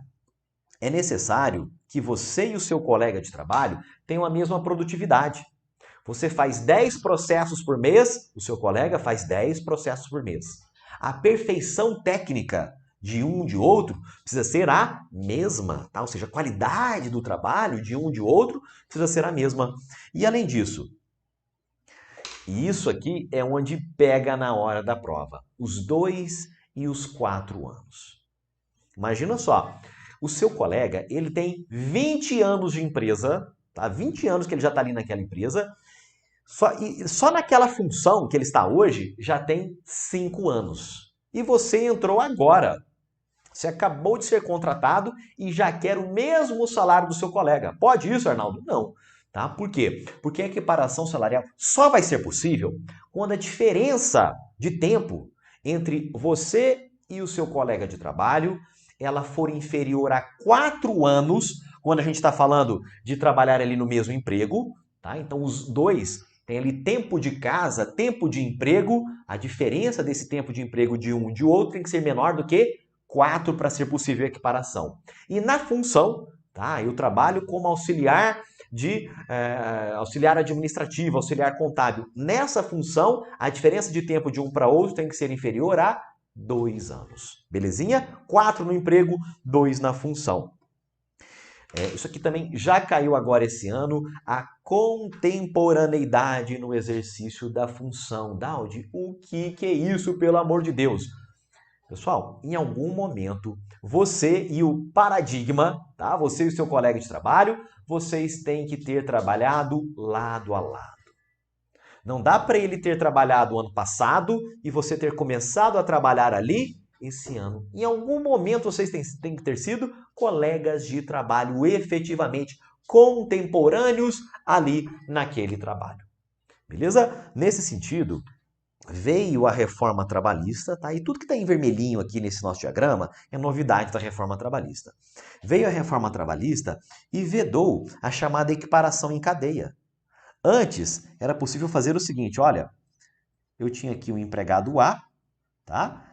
S1: É necessário que você e o seu colega de trabalho tenham a mesma produtividade. Você faz 10 processos por mês, o seu colega faz 10 processos por mês. A perfeição técnica de um de outro precisa ser a mesma, tá? Ou seja, a qualidade do trabalho de um de outro precisa ser a mesma. E além disso, isso aqui é onde pega na hora da prova, os 2 e os 4 anos. Imagina só, o seu colega, ele tem 20 anos de empresa, tá? 20 anos que ele já está ali naquela empresa, só naquela função que ele está hoje já tem 5 anos. E você entrou agora. Você acabou de ser contratado e já quer o mesmo salário do seu colega. Pode isso, Arnaldo? Não. Tá? Por quê? Porque a equiparação salarial só vai ser possível quando a diferença de tempo entre você e o seu colega de trabalho ela for inferior a 4 anos, quando a gente está falando de trabalhar ali no mesmo emprego. Tá? Então, os dois têm ali tempo de casa, tempo de emprego. A diferença desse tempo de emprego de um e de outro tem que ser menor do que 4 para ser possível a equiparação. E na função, tá? Eu trabalho como auxiliar auxiliar administrativo, auxiliar contábil. Nessa função, a diferença de tempo de um para outro tem que ser inferior a 2 anos. Belezinha? 4 no emprego, 2 na função. Isso aqui também já caiu agora esse ano, a contemporaneidade no exercício da função. Daldi, o que é isso, pelo amor de Deus? Pessoal, em algum momento, você e o paradigma, tá? Você e o seu colega de trabalho, vocês têm que ter trabalhado lado a lado. Não dá para ele ter trabalhado o ano passado e você ter começado a trabalhar ali esse ano. Em algum momento, vocês têm que ter sido colegas de trabalho efetivamente contemporâneos ali naquele trabalho. Beleza? Nesse sentido, veio a reforma trabalhista, tá? E tudo que está em vermelhinho aqui nesse nosso diagrama é novidade da reforma trabalhista. Veio a reforma trabalhista e vedou a chamada equiparação em cadeia. Antes, era possível fazer o seguinte, olha, eu tinha aqui o empregado A, tá?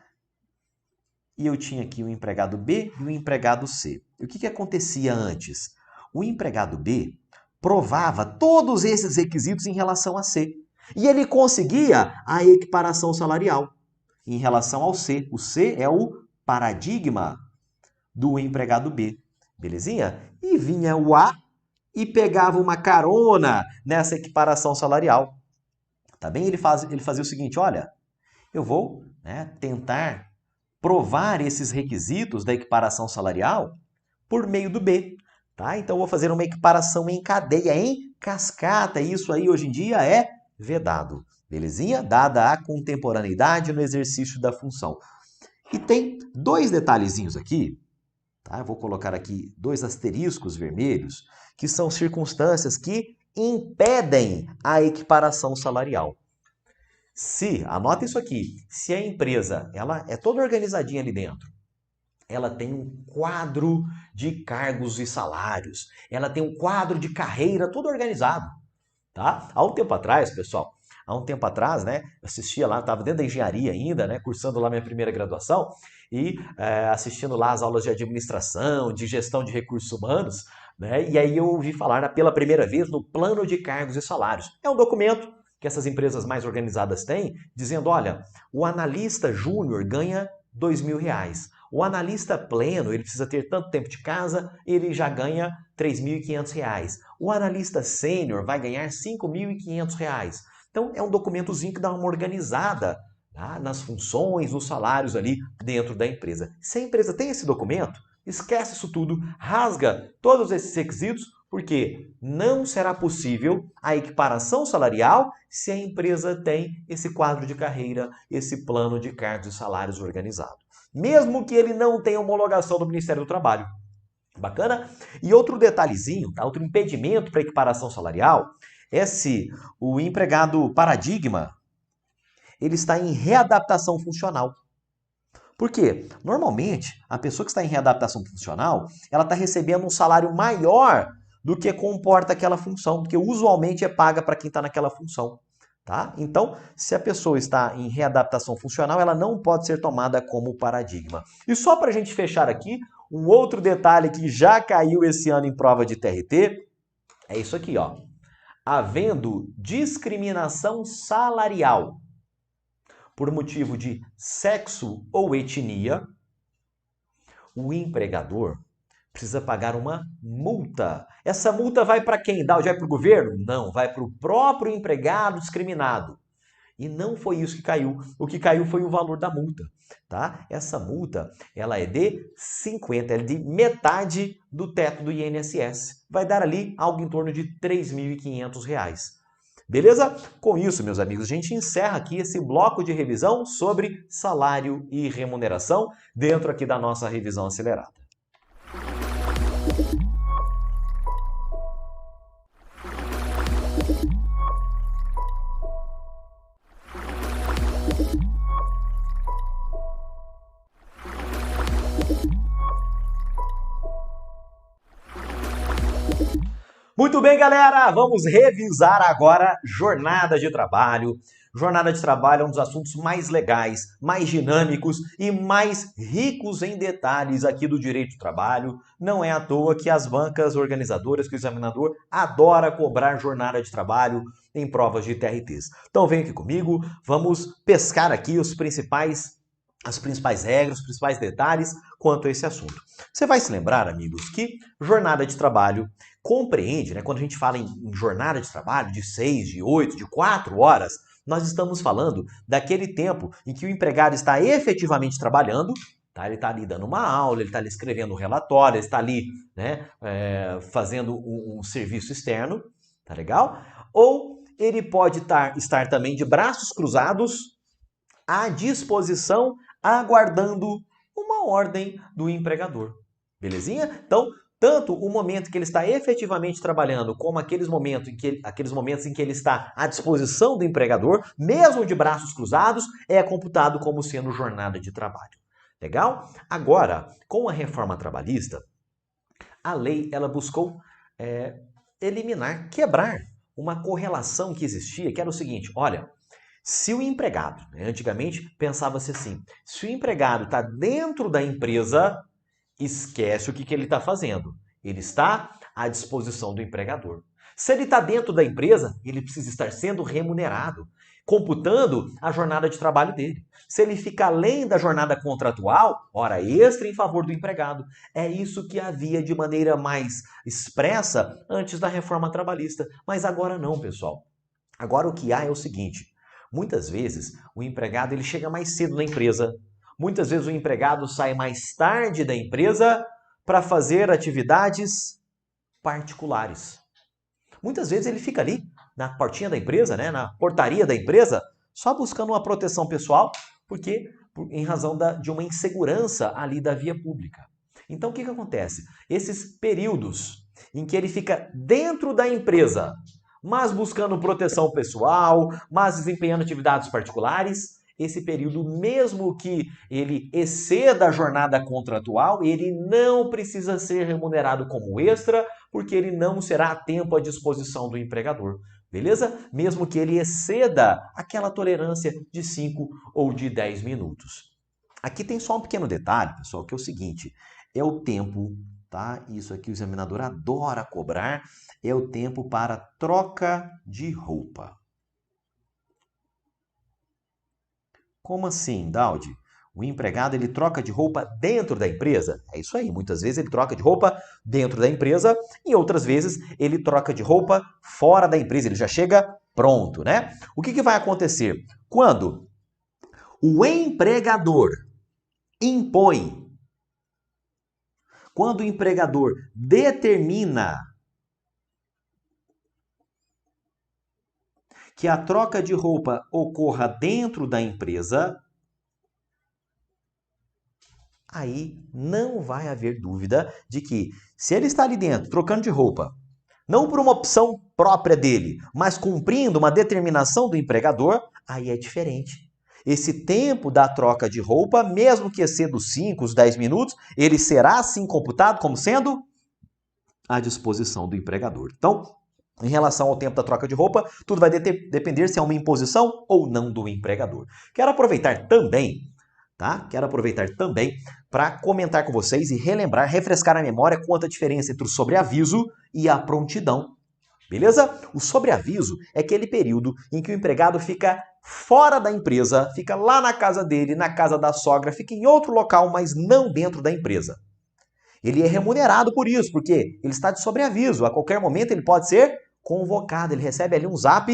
S1: E eu tinha aqui o empregado B e o empregado C. E o que acontecia antes? O empregado B provava todos esses requisitos em relação a C. E ele conseguia a equiparação salarial em relação ao C. O C é o paradigma do empregado B. Belezinha? E vinha o A e pegava uma carona nessa equiparação salarial. Tá bem? Ele fazia o seguinte, olha, eu vou tentar provar esses requisitos da equiparação salarial por meio do B. Tá? Então, eu vou fazer uma equiparação em cadeia, em cascata. Isso aí, hoje em dia, é vedado. Belezinha? Dada a contemporaneidade no exercício da função. E tem dois detalhezinhos aqui, tá? Eu vou colocar aqui dois asteriscos vermelhos, que são circunstâncias que impedem a equiparação salarial. Anota isso aqui, se a empresa ela é toda organizadinha ali dentro, ela tem um quadro de cargos e salários, ela tem um quadro de carreira todo organizado, tá? Há um tempo atrás, pessoal, né, assistia lá, estava dentro da engenharia ainda, né, cursando lá minha primeira graduação e assistindo lá as aulas de administração, de gestão de recursos humanos, né, e aí eu ouvi falar pela primeira vez no plano de cargos e salários. É um documento que essas empresas mais organizadas têm, dizendo, olha, o analista júnior ganha R$2.000. O analista pleno, ele precisa ter tanto tempo de casa, ele já ganha R$3.500. O analista sênior vai ganhar R$5.500. Então, é um documentozinho que dá uma organizada, tá, nas funções, nos salários ali dentro da empresa. Se a empresa tem esse documento, esquece isso tudo, rasga todos esses requisitos, porque não será possível a equiparação salarial se a empresa tem esse quadro de carreira, esse plano de cargos e salários organizado. Mesmo que ele não tenha homologação do Ministério do Trabalho. Bacana? E outro detalhezinho, tá? Outro impedimento para equiparação salarial é se o empregado paradigma ele está em readaptação funcional. Por quê? Normalmente, a pessoa que está em readaptação funcional, ela está recebendo um salário maior do que comporta aquela função, porque usualmente é paga para quem está naquela função. Tá? Então, se a pessoa está em readaptação funcional, ela não pode ser tomada como paradigma. E só para a gente fechar aqui, um outro detalhe que já caiu esse ano em prova de TRT, é isso aqui, ó. Havendo discriminação salarial por motivo de sexo ou etnia, o empregador precisa pagar uma multa. Essa multa vai para quem? Vai para o governo? Não, vai para o próprio empregado discriminado. E não foi isso que caiu. O que caiu foi o valor da multa, tá? Essa multa, ela é de 50, é de metade do teto do INSS. Vai dar ali algo em torno de R$3.500. Beleza? Com isso, meus amigos, a gente encerra aqui esse bloco de revisão sobre salário e remuneração dentro aqui da nossa revisão acelerada. Muito bem, galera, vamos revisar agora jornada de trabalho. Jornada de trabalho é um dos assuntos mais legais, mais dinâmicos e mais ricos em detalhes aqui do direito do trabalho. Não é à toa que as bancas organizadoras, que o examinador adora cobrar jornada de trabalho em provas de TRTs. Então vem aqui comigo, vamos pescar aqui as principais regras, os principais detalhes quanto a esse assunto. Você vai se lembrar, amigos, que jornada de trabalho compreende, né, quando a gente fala em jornada de trabalho de 6, de 8, de 4 horas, nós estamos falando daquele tempo em que o empregado está efetivamente trabalhando, tá? Ele está ali dando uma aula, ele está ali escrevendo um relatório, ele está ali, né, fazendo um serviço externo, tá legal? Ou ele pode estar também de braços cruzados à disposição, aguardando uma ordem do empregador. Belezinha? Então, tanto o momento que ele está efetivamente trabalhando, como aqueles momentos em que ele está à disposição do empregador, mesmo de braços cruzados, é computado como sendo jornada de trabalho. Legal? Agora, com a reforma trabalhista, a lei ela buscou eliminar, quebrar uma correlação que existia, que era o seguinte, olha, se o empregado, antigamente pensava-se assim, se o empregado está dentro da empresa, esquece o que ele está fazendo. Ele está à disposição do empregador. Se ele está dentro da empresa, ele precisa estar sendo remunerado, computando a jornada de trabalho dele. Se ele fica além da jornada contratual, hora extra em favor do empregado. É isso que havia de maneira mais expressa antes da reforma trabalhista. Mas agora não, pessoal. Agora o que há é o seguinte. Muitas vezes o empregado ele chega mais cedo na empresa, Muitas vezes o empregado sai mais tarde da empresa para fazer atividades particulares. Muitas vezes ele fica ali na portinha da empresa, né, na portaria da empresa, só buscando uma proteção pessoal, porque em razão de uma insegurança ali da via pública. Então o que acontece? Esses períodos em que ele fica dentro da empresa, mas buscando proteção pessoal, mas desempenhando atividades particulares, esse período, mesmo que ele exceda a jornada contratual, ele não precisa ser remunerado como extra, porque ele não será a tempo à disposição do empregador. Beleza? Mesmo que ele exceda aquela tolerância de 5 ou de 10 minutos. Aqui tem só um pequeno detalhe, pessoal, que é o seguinte, é o tempo, tá? Isso aqui o examinador adora cobrar, é o tempo para troca de roupa. Como assim, Daudi? O empregado ele troca de roupa dentro da empresa? É isso aí, muitas vezes ele troca de roupa dentro da empresa e outras vezes ele troca de roupa fora da empresa, ele já chega pronto, né? O que vai acontecer? Quando o empregador impõe, quando o empregador determina que a troca de roupa ocorra dentro da empresa, aí não vai haver dúvida de que, se ele está ali dentro trocando de roupa, não por uma opção própria dele, mas cumprindo uma determinação do empregador, aí é diferente. Esse tempo da troca de roupa, mesmo que exceda os 5, os 10 minutos, ele será assim computado como sendo à disposição do empregador. Então, em relação ao tempo da troca de roupa, tudo vai depender se é uma imposição ou não do empregador. Quero aproveitar também, tá? Quero aproveitar também para comentar com vocês e relembrar, refrescar a memória quanto à diferença entre o sobreaviso e a prontidão. Beleza? O sobreaviso é aquele período em que o empregado fica fora da empresa, fica lá na casa dele, na casa da sogra, fica em outro local, mas não dentro da empresa. Ele é remunerado por isso, porque ele está de sobreaviso. A qualquer momento ele pode ser convocado, ele recebe ali um zap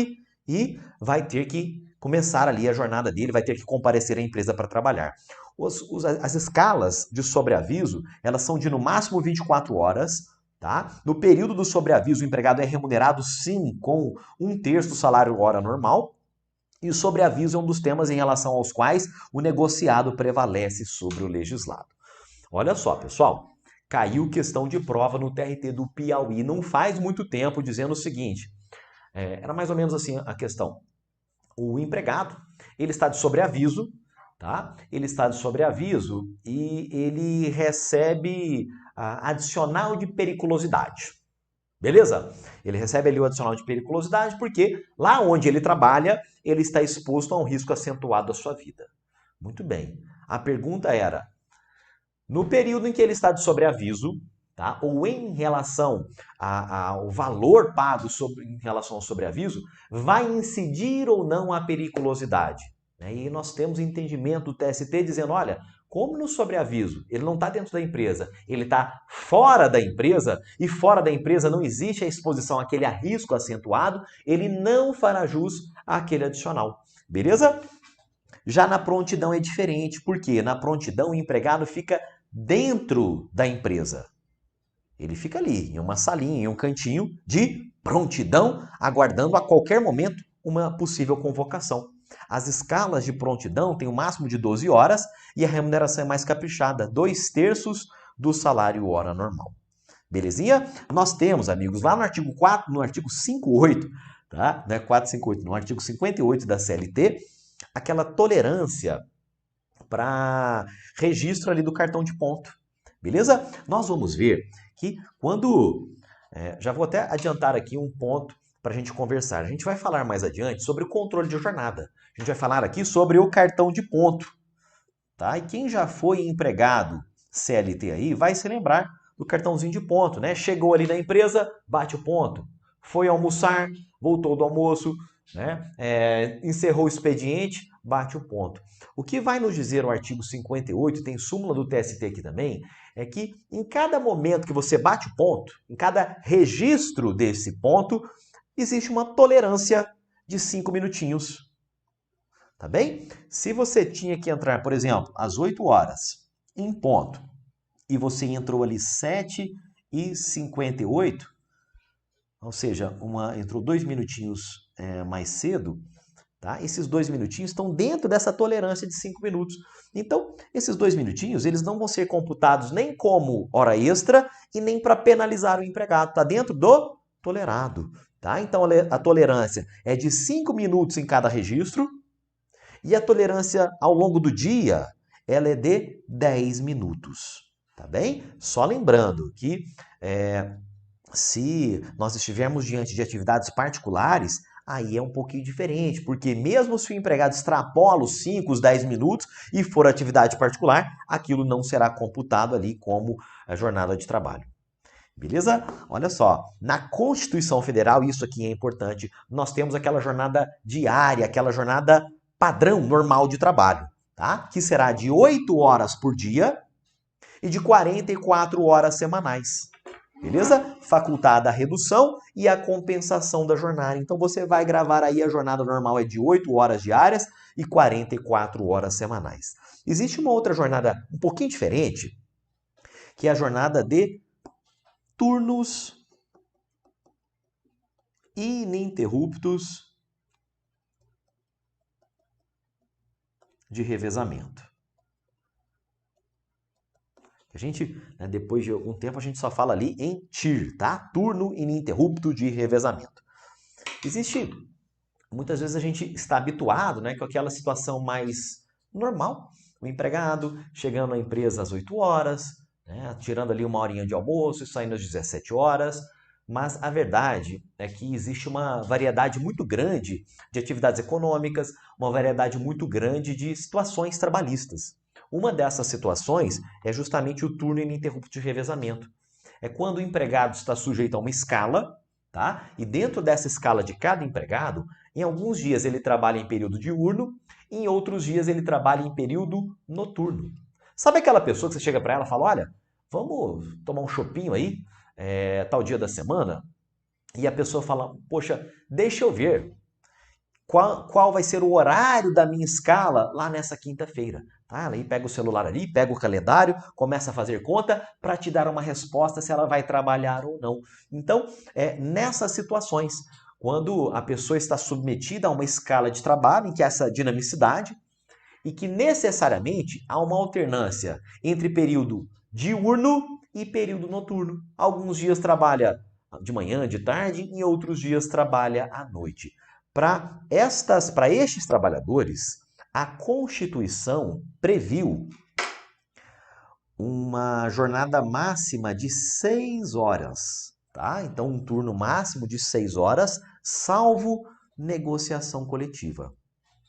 S1: e vai ter que começar ali a jornada dele, vai ter que comparecer à empresa para trabalhar. As escalas de sobreaviso, elas são de no máximo 24 horas, tá? No período do sobreaviso, o empregado é remunerado sim com 1/3 do salário hora normal, e o sobreaviso é um dos temas em relação aos quais o negociado prevalece sobre o legislado. Olha só, pessoal, caiu questão de prova no TRT do Piauí não faz muito tempo, dizendo o seguinte, era mais ou menos assim a questão. O empregado, ele está de sobreaviso, tá? Ele está de sobreaviso e ele recebe adicional de periculosidade. Beleza? Ele recebe ali o adicional de periculosidade porque lá onde ele trabalha, ele está exposto a um risco acentuado da sua vida. Muito bem. A pergunta era, no período em que ele está de sobreaviso, tá? Ou em relação ao valor pago em relação ao sobreaviso, vai incidir ou não a periculosidade? E nós temos entendimento do TST dizendo, olha, como no sobreaviso ele não está dentro da empresa, ele está fora da empresa, e fora da empresa não existe a exposição àquele risco acentuado, ele não fará jus àquele adicional. Beleza? Já na prontidão é diferente, porque na prontidão o empregado fica dentro da empresa. Ele fica ali, em uma salinha, em um cantinho de prontidão, aguardando a qualquer momento uma possível convocação. As escalas de prontidão têm o máximo de 12 horas e a remuneração é mais caprichada, 2/3 do salário hora normal. Belezinha? Nós temos, amigos, lá no artigo 4, no artigo 58, tá? Não é 458, no artigo 58 da CLT, aquela tolerância para registro ali do cartão de ponto. Beleza? Nós vamos ver que quando... já vou até adiantar aqui um ponto para a gente conversar. A gente vai falar mais adiante sobre o controle de jornada. A gente vai falar aqui sobre o cartão de ponto. Tá? E quem já foi empregado CLT aí vai se lembrar do cartãozinho de ponto, né? Chegou ali na empresa, bate o ponto. Foi almoçar, voltou do almoço, né? Encerrou o expediente, bate o ponto. O que vai nos dizer o artigo 58, tem súmula do TST aqui também, é que em cada momento que você bate o ponto, em cada registro desse ponto, existe uma tolerância de 5 minutinhos. tá bem? Se você tinha que entrar, por exemplo, às 8 horas, em ponto, e você entrou ali 7h58, ou seja, entrou 2 minutinhos mais cedo, tá? Esses 2 minutinhos estão dentro dessa tolerância de 5 minutos. Então, esses 2 minutinhos, eles não vão ser computados nem como hora extra e nem para penalizar o empregado. Está dentro do tolerado. Tá? Então, a tolerância é de 5 minutos em cada registro e a tolerância ao longo do dia, ela é de 10 minutos. Tá bem? Só lembrando que se nós estivermos diante de atividades particulares, aí é um pouquinho diferente, porque mesmo se o empregado extrapola os 5, os 10 minutos e for atividade particular, aquilo não será computado ali como a jornada de trabalho. Beleza? Olha só, na Constituição Federal, isso aqui é importante, nós temos aquela jornada diária, aquela jornada padrão normal de trabalho, tá? Que será de 8 horas por dia e de 44 horas semanais. Beleza? Facultada a redução e a compensação da jornada. Então você vai gravar aí a jornada normal é de 8 horas diárias e 44 horas semanais. Existe uma outra jornada um pouquinho diferente, que é a jornada de turnos ininterruptos de revezamento. A gente, depois de algum tempo, a gente só fala ali em TIR, tá? Turno ininterrupto de revezamento. Existe, muitas vezes a gente está habituado, com aquela situação mais normal. O empregado chegando à empresa às 8 horas, tirando ali uma horinha de almoço e saindo às 17 horas. Mas a verdade é que existe uma variedade muito grande de atividades econômicas, uma variedade muito grande de situações trabalhistas. Uma dessas situações é justamente o turno ininterrupto de revezamento. É quando o empregado está sujeito a uma escala, tá? E dentro dessa escala de cada empregado, em alguns dias ele trabalha em período diurno, e em outros dias ele trabalha em período noturno. Sabe aquela pessoa que você chega para ela e fala, olha, vamos tomar um chopinho aí, tal dia da semana? E a pessoa fala, poxa, deixa eu ver qual vai ser o horário da minha escala lá nessa quinta-feira. Tá? Ela aí pega o celular ali, pega o calendário, começa a fazer conta para te dar uma resposta se ela vai trabalhar ou não. Então, nessas situações, quando a pessoa está submetida a uma escala de trabalho em que há essa dinamicidade e que necessariamente há uma alternância entre período diurno e período noturno. Alguns dias trabalha de manhã, de tarde, e outros dias trabalha à noite. Para estes trabalhadores, a Constituição previu uma jornada máxima de 6 horas. Tá? Então, um turno máximo de 6 horas, salvo negociação coletiva.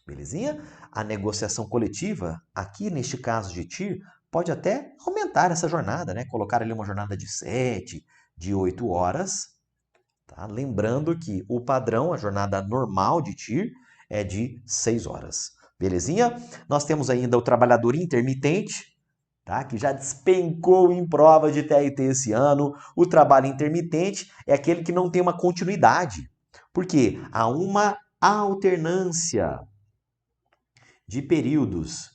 S1: Belezinha? A negociação coletiva, aqui neste caso de TIR, pode até aumentar essa jornada, colocar ali uma jornada de 7, de 8 horas. Tá? Lembrando que o padrão, a jornada normal de TIR, é de 6 horas. Belezinha? Nós temos ainda o trabalhador intermitente, tá? Que já despencou em prova de TRT esse ano. O trabalho intermitente é aquele que não tem uma continuidade. Por quê? Há uma alternância de períodos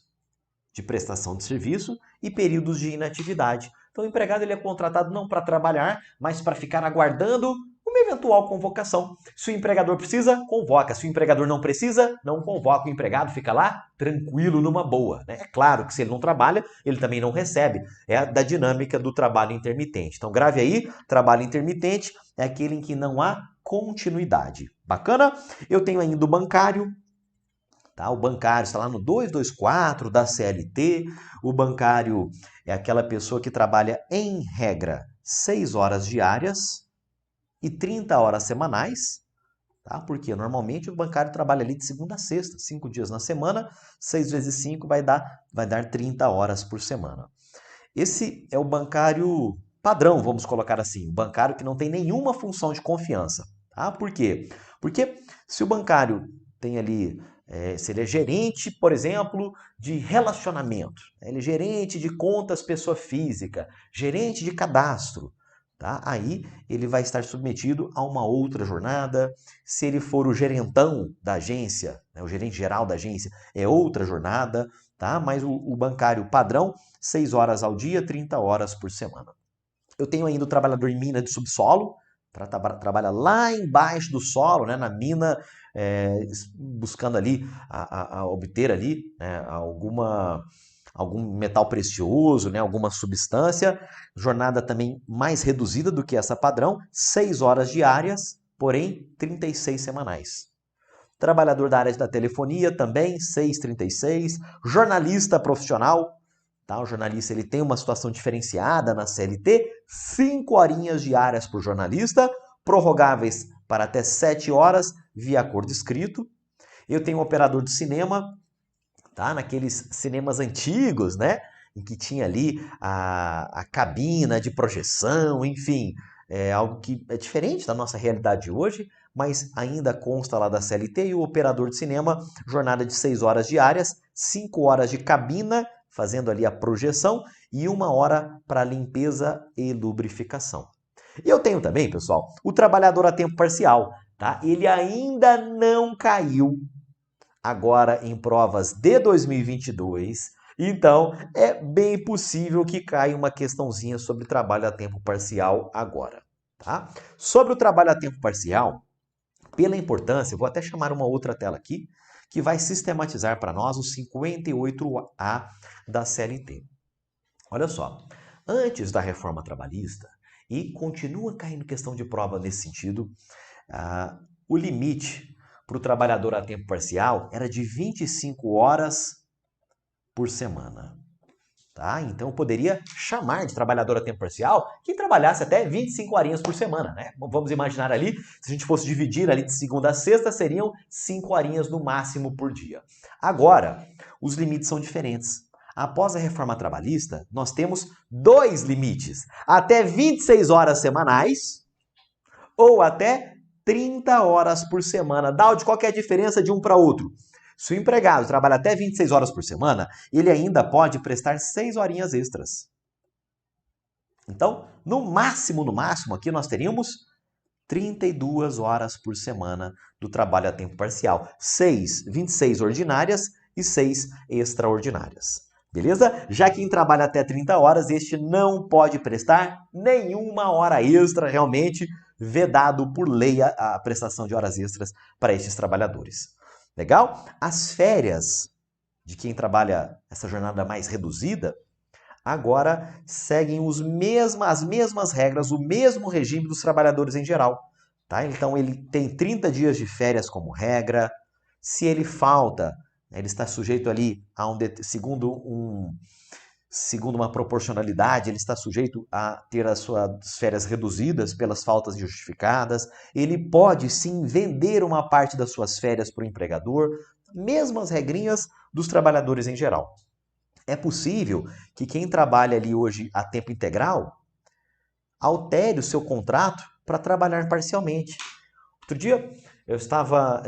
S1: de prestação de serviço e períodos de inatividade. Então, o empregado ele é contratado não para trabalhar, mas para ficar aguardando uma eventual convocação. Se o empregador precisa, convoca. Se o empregador não precisa, não convoca. O empregado fica lá tranquilo, numa boa. É claro que se ele não trabalha, ele também não recebe. É da dinâmica do trabalho intermitente. Então, grave aí, trabalho intermitente é aquele em que não há continuidade. Bacana? Eu tenho ainda o bancário. Tá? O bancário está lá no 224 da CLT. O bancário é aquela pessoa que trabalha, em regra, 6 horas diárias e 30 horas semanais. Tá? Porque normalmente o bancário trabalha ali de segunda a sexta, 5 dias na semana, 6 vezes 5 vai dar 30 horas por semana. Esse é o bancário padrão, vamos colocar assim, o bancário que não tem nenhuma função de confiança. Tá? Por quê? Porque se o bancário tem ali, se ele é gerente, por exemplo, de relacionamento, ele é gerente de contas pessoa física, gerente de cadastro, tá? Aí ele vai estar submetido a uma outra jornada. Se ele for o gerentão da agência, né, o gerente geral da agência, é outra jornada, tá? Mas o bancário padrão, 6 horas ao dia, 30 horas por semana. Eu tenho ainda o trabalhador em mina de subsolo, trabalha lá embaixo do solo, né, na mina, buscando ali a obter ali, né, algum metal precioso, né, alguma substância. Jornada também mais reduzida do que essa padrão, 6 horas diárias, porém 36 semanais. Trabalhador da área da telefonia também, 6,36. Jornalista profissional, tá? O jornalista ele tem uma situação diferenciada na CLT, 5 horinhas diárias por jornalista, prorrogáveis para até 7 horas via acordo escrito. Eu tenho um operador de cinema, tá? Naqueles cinemas antigos, né? Em que tinha ali a cabina de projeção, enfim, é algo que é diferente da nossa realidade hoje, mas ainda consta lá da CLT. E o operador de cinema, jornada de 6 horas diárias, 5 horas de cabina, fazendo ali a projeção, e 1 hora para limpeza e lubrificação. E eu tenho também, pessoal, o trabalhador a tempo parcial, tá? Ele ainda não caiu agora em provas de 2022, então é bem possível que caia uma questãozinha sobre trabalho a tempo parcial agora, tá? Sobre o trabalho a tempo parcial, pela importância, eu vou até chamar uma outra tela aqui, que vai sistematizar para nós o 58A da CLT. Olha só, antes da reforma trabalhista, e continua caindo questão de prova nesse sentido, o limite para o trabalhador a tempo parcial era de 25 horas por semana. Tá? Então eu poderia chamar de trabalhador a tempo parcial quem trabalhasse até 25 horinhas por semana. Né? Vamos imaginar ali, se a gente fosse dividir ali de segunda a sexta, seriam 5 horinhas no máximo por dia. Agora, os limites são diferentes. Após a reforma trabalhista, nós temos 2 limites. Até 26 horas semanais ou até 30 horas por semana. Daldi, qual que é a diferença de um para outro? Se o empregado trabalha até 26 horas por semana, ele ainda pode prestar 6 horinhas extras. Então, no máximo, aqui nós teríamos 32 horas por semana do trabalho a tempo parcial. 26 ordinárias e 6 extraordinárias. Beleza? Já quem trabalha até 30 horas, este não pode prestar nenhuma hora extra, realmente vedado por lei a prestação de horas extras para estes trabalhadores. Legal? As férias de quem trabalha essa jornada mais reduzida, agora seguem as mesmas regras, o mesmo regime dos trabalhadores em geral. Tá? Então ele tem 30 dias de férias como regra. Se ele falta, ele está sujeito ali a segundo uma proporcionalidade, ele está sujeito a ter as suas férias reduzidas pelas faltas injustificadas. Ele pode sim vender uma parte das suas férias para o empregador, mesmas regrinhas dos trabalhadores em geral. É possível que quem trabalha ali hoje a tempo integral altere o seu contrato para trabalhar parcialmente. Outro dia eu estava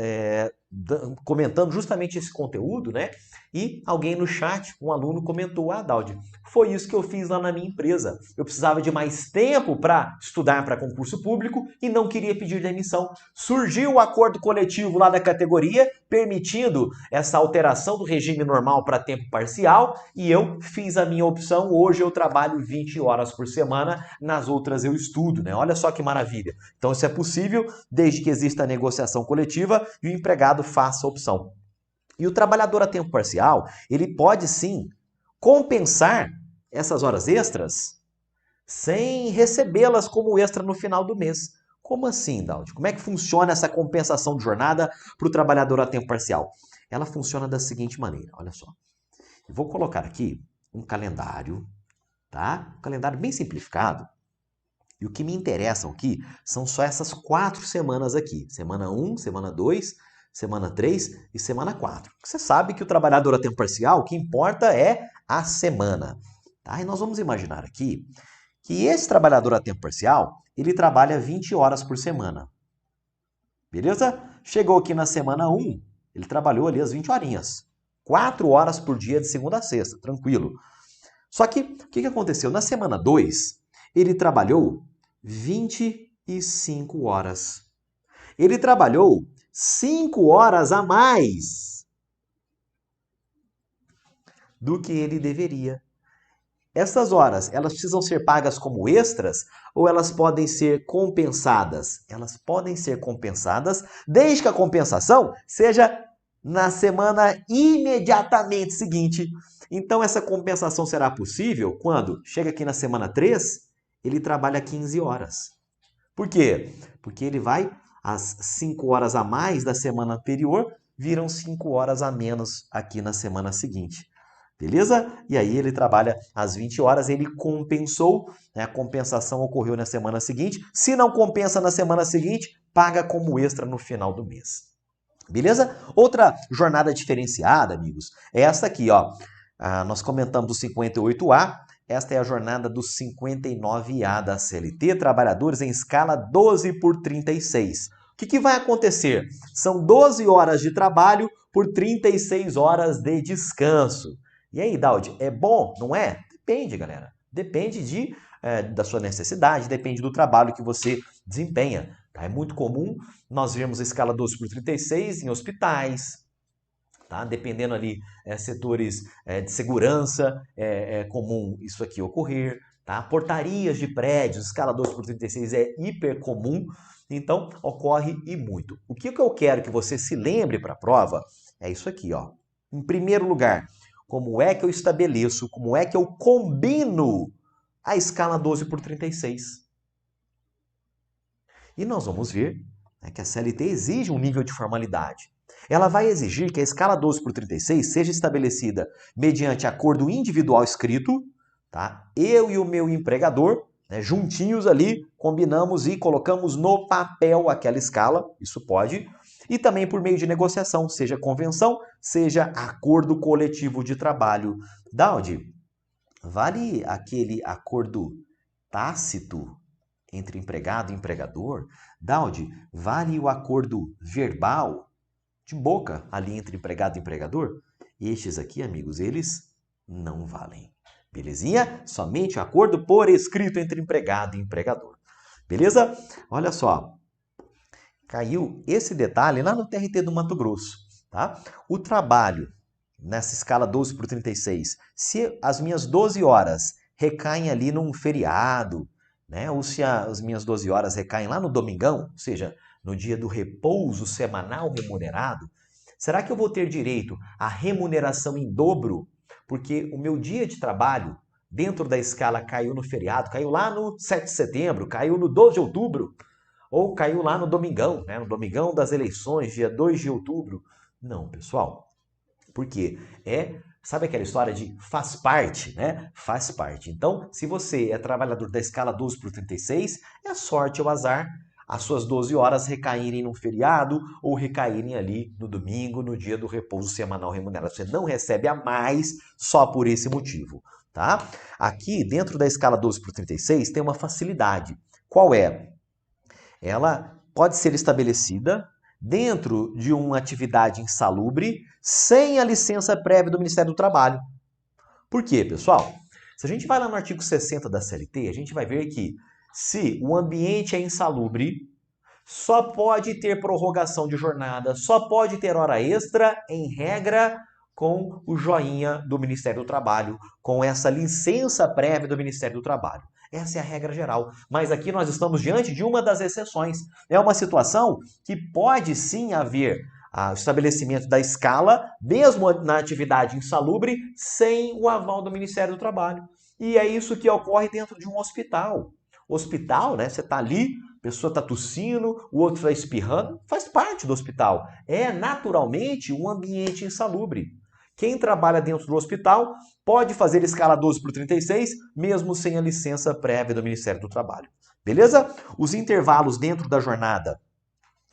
S1: comentando justamente esse conteúdo, né? E alguém no chat, um aluno, comentou: Daldi, foi isso que eu fiz lá na minha empresa. Eu precisava de mais tempo para estudar para concurso público e não queria pedir demissão. Surgiu o acordo coletivo lá da categoria, permitindo essa alteração do regime normal para tempo parcial, e eu fiz a minha opção. Hoje eu trabalho 20 horas por semana, nas outras eu estudo, né? Olha só que maravilha. Então isso é possível desde que exista a negociação coletiva e o empregado faça a opção. E o trabalhador a tempo parcial, ele pode sim compensar essas horas extras sem recebê-las como extra no final do mês. Como assim, Daldi? Como é que funciona essa compensação de jornada para o trabalhador a tempo parcial? Ela funciona da seguinte maneira, olha só. Eu vou colocar aqui um calendário, tá? Um calendário bem simplificado. E o que me interessa aqui são só essas 4 semanas aqui. Semana 1, semana 2, semana 3 e semana 4. Você sabe que o trabalhador a tempo parcial, o que importa é a semana. Tá? E nós vamos imaginar aqui que esse trabalhador a tempo parcial, ele trabalha 20 horas por semana. Beleza? Chegou aqui na semana 1, ele trabalhou ali as 20 horinhas. 4 horas por dia de segunda a sexta, tranquilo. Só que, o que aconteceu? Na semana 2, ele trabalhou 25 horas. Ele trabalhou 5 horas a mais do que ele deveria. Essas horas, elas precisam ser pagas como extras ou elas podem ser compensadas? Elas podem ser compensadas, desde que a compensação seja na semana imediatamente seguinte. Então, essa compensação será possível quando chega aqui na semana 3, ele trabalha 15 horas. Por quê? Porque ele vai, as 5 horas a mais da semana anterior, viram 5 horas a menos aqui na semana seguinte. Beleza? E aí ele trabalha às 20 horas, ele compensou, né? A compensação ocorreu na semana seguinte. Se não compensa na semana seguinte, paga como extra no final do mês. Beleza? Outra jornada diferenciada, amigos, é essa aqui, ó. Nós comentamos do 58A, esta é a jornada do 59A da CLT, trabalhadores em escala 12 por 36. O que vai acontecer? São 12 horas de trabalho por 36 horas de descanso. E aí, Daudi, é bom, não é? Depende, galera. Depende da sua necessidade, depende do trabalho que você desempenha. Tá? É muito comum nós vermos a escala 12 por 36 em hospitais, tá? Dependendo ali, setores de segurança, é comum isso aqui ocorrer. Tá? Portarias de prédios, escala 12 por 36 é hiper comum, então ocorre e muito. O que eu quero que você se lembre para a prova é isso aqui, ó. Em primeiro lugar, como é que eu estabeleço, como é que eu combino a escala 12 por 36? E nós vamos ver, né, que a CLT exige um nível de formalidade. Ela vai exigir que a escala 12 por 36 seja estabelecida mediante acordo individual escrito, tá? Eu e o meu empregador, né, juntinhos ali, combinamos e colocamos no papel aquela escala, isso pode, e também por meio de negociação, seja convenção, seja acordo coletivo de trabalho. Daudi, vale aquele acordo tácito entre empregado e empregador? Daudi, vale o acordo verbal de boca ali entre empregado e empregador? Estes aqui, amigos, eles não valem. Belezinha? Somente acordo por escrito entre empregado e empregador. Beleza? Olha só. Caiu esse detalhe lá no TRT do Mato Grosso, tá? O trabalho nessa escala 12 por 36, se as minhas 12 horas recaem ali num feriado, né? Ou se as minhas 12 horas recaem lá no domingão, ou seja, no dia do repouso semanal remunerado, será que eu vou ter direito à remuneração em dobro? Porque o meu dia de trabalho dentro da escala caiu no feriado, caiu lá no 7 de setembro, caiu no 12 de outubro, ou caiu lá no domingão, né? No domingão das eleições, dia 2 de outubro. Não, pessoal. Por quê? Sabe aquela história de faz parte, né? Faz parte. Então, se você é trabalhador da escala 12 por 36, é sorte ou azar as suas 12 horas recaírem num feriado ou recaírem ali no domingo, no dia do repouso semanal remunerado. Você não recebe a mais só por esse motivo, tá? Aqui, dentro da escala 12 por 36, tem uma facilidade. Qual é? Ela pode ser estabelecida dentro de uma atividade insalubre sem a licença prévia do Ministério do Trabalho. Por quê, pessoal? Se a gente vai lá no artigo 60 da CLT, a gente vai ver que se o ambiente é insalubre, só pode ter prorrogação de jornada, só pode ter hora extra, em regra, com o joinha do Ministério do Trabalho, com essa licença prévia do Ministério do Trabalho. Essa é a regra geral. Mas aqui nós estamos diante de uma das exceções. É uma situação que pode sim haver o estabelecimento da escala, mesmo na atividade insalubre, sem o aval do Ministério do Trabalho. E é isso que ocorre dentro de um hospital. Hospital, né? Você está ali, a pessoa está tossindo, o outro está espirrando, faz parte do hospital. É naturalmente um ambiente insalubre. Quem trabalha dentro do hospital pode fazer escala 12 por 36, mesmo sem a licença prévia do Ministério do Trabalho. Beleza? Os intervalos dentro da jornada,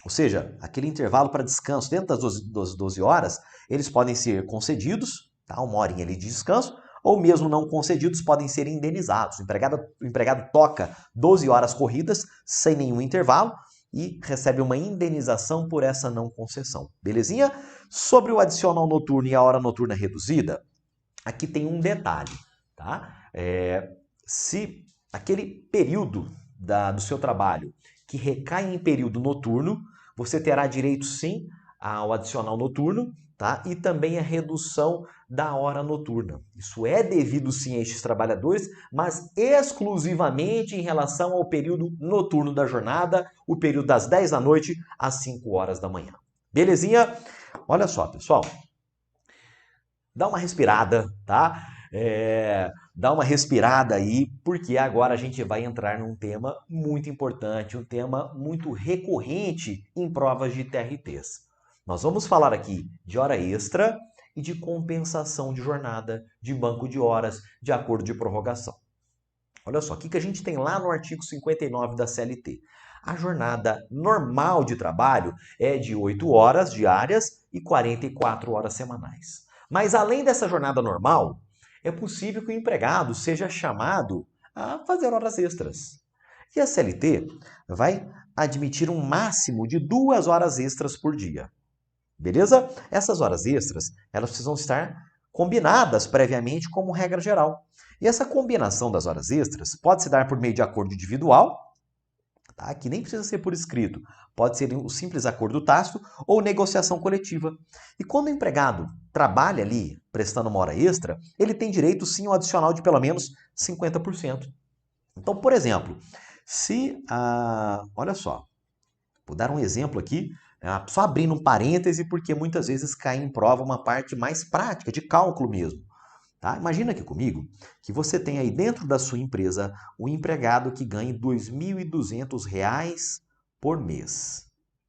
S1: ou seja, aquele intervalo para descanso dentro das 12 horas, eles podem ser concedidos, tá? Uma horinha ali de descanso, ou mesmo não concedidos, podem ser indenizados. O empregado toca 12 horas corridas, sem nenhum intervalo, e recebe uma indenização por essa não concessão. Belezinha? Sobre o adicional noturno e a hora noturna reduzida, aqui tem um detalhe, tá? Se aquele período do seu trabalho que recai em período noturno, você terá direito sim ao adicional noturno, tá? E também a redução da hora noturna. Isso é devido sim a estes trabalhadores, mas exclusivamente em relação ao período noturno da jornada, o período das 10 da noite às 5 horas da manhã. Belezinha? Olha só, pessoal. Dá uma respirada, tá? Dá uma respirada aí, porque agora a gente vai entrar num tema muito importante, um tema muito recorrente em provas de TRTs. Nós vamos falar aqui de hora extra e de compensação de jornada, de banco de horas, de acordo de prorrogação. Olha só, o que a gente tem lá no artigo 59 da CLT? A jornada normal de trabalho é de 8 horas diárias e 44 horas semanais. Mas além dessa jornada normal, é possível que o empregado seja chamado a fazer horas extras. E a CLT vai admitir um máximo de 2 horas extras por dia. Beleza? Essas horas extras, elas precisam estar combinadas previamente como regra geral. E essa combinação das horas extras pode se dar por meio de acordo individual, tá? Que nem precisa ser por escrito, pode ser um simples acordo tácito ou negociação coletiva. E quando o empregado trabalha ali prestando uma hora extra, ele tem direito sim ao adicional de pelo menos 50%. Então, por exemplo, olha só, vou dar um exemplo aqui, só abrindo um parêntese, porque muitas vezes cai em prova uma parte mais prática, de cálculo mesmo. Tá? Imagina aqui comigo que você tem aí dentro da sua empresa um empregado que ganha R$ 2.200 por mês.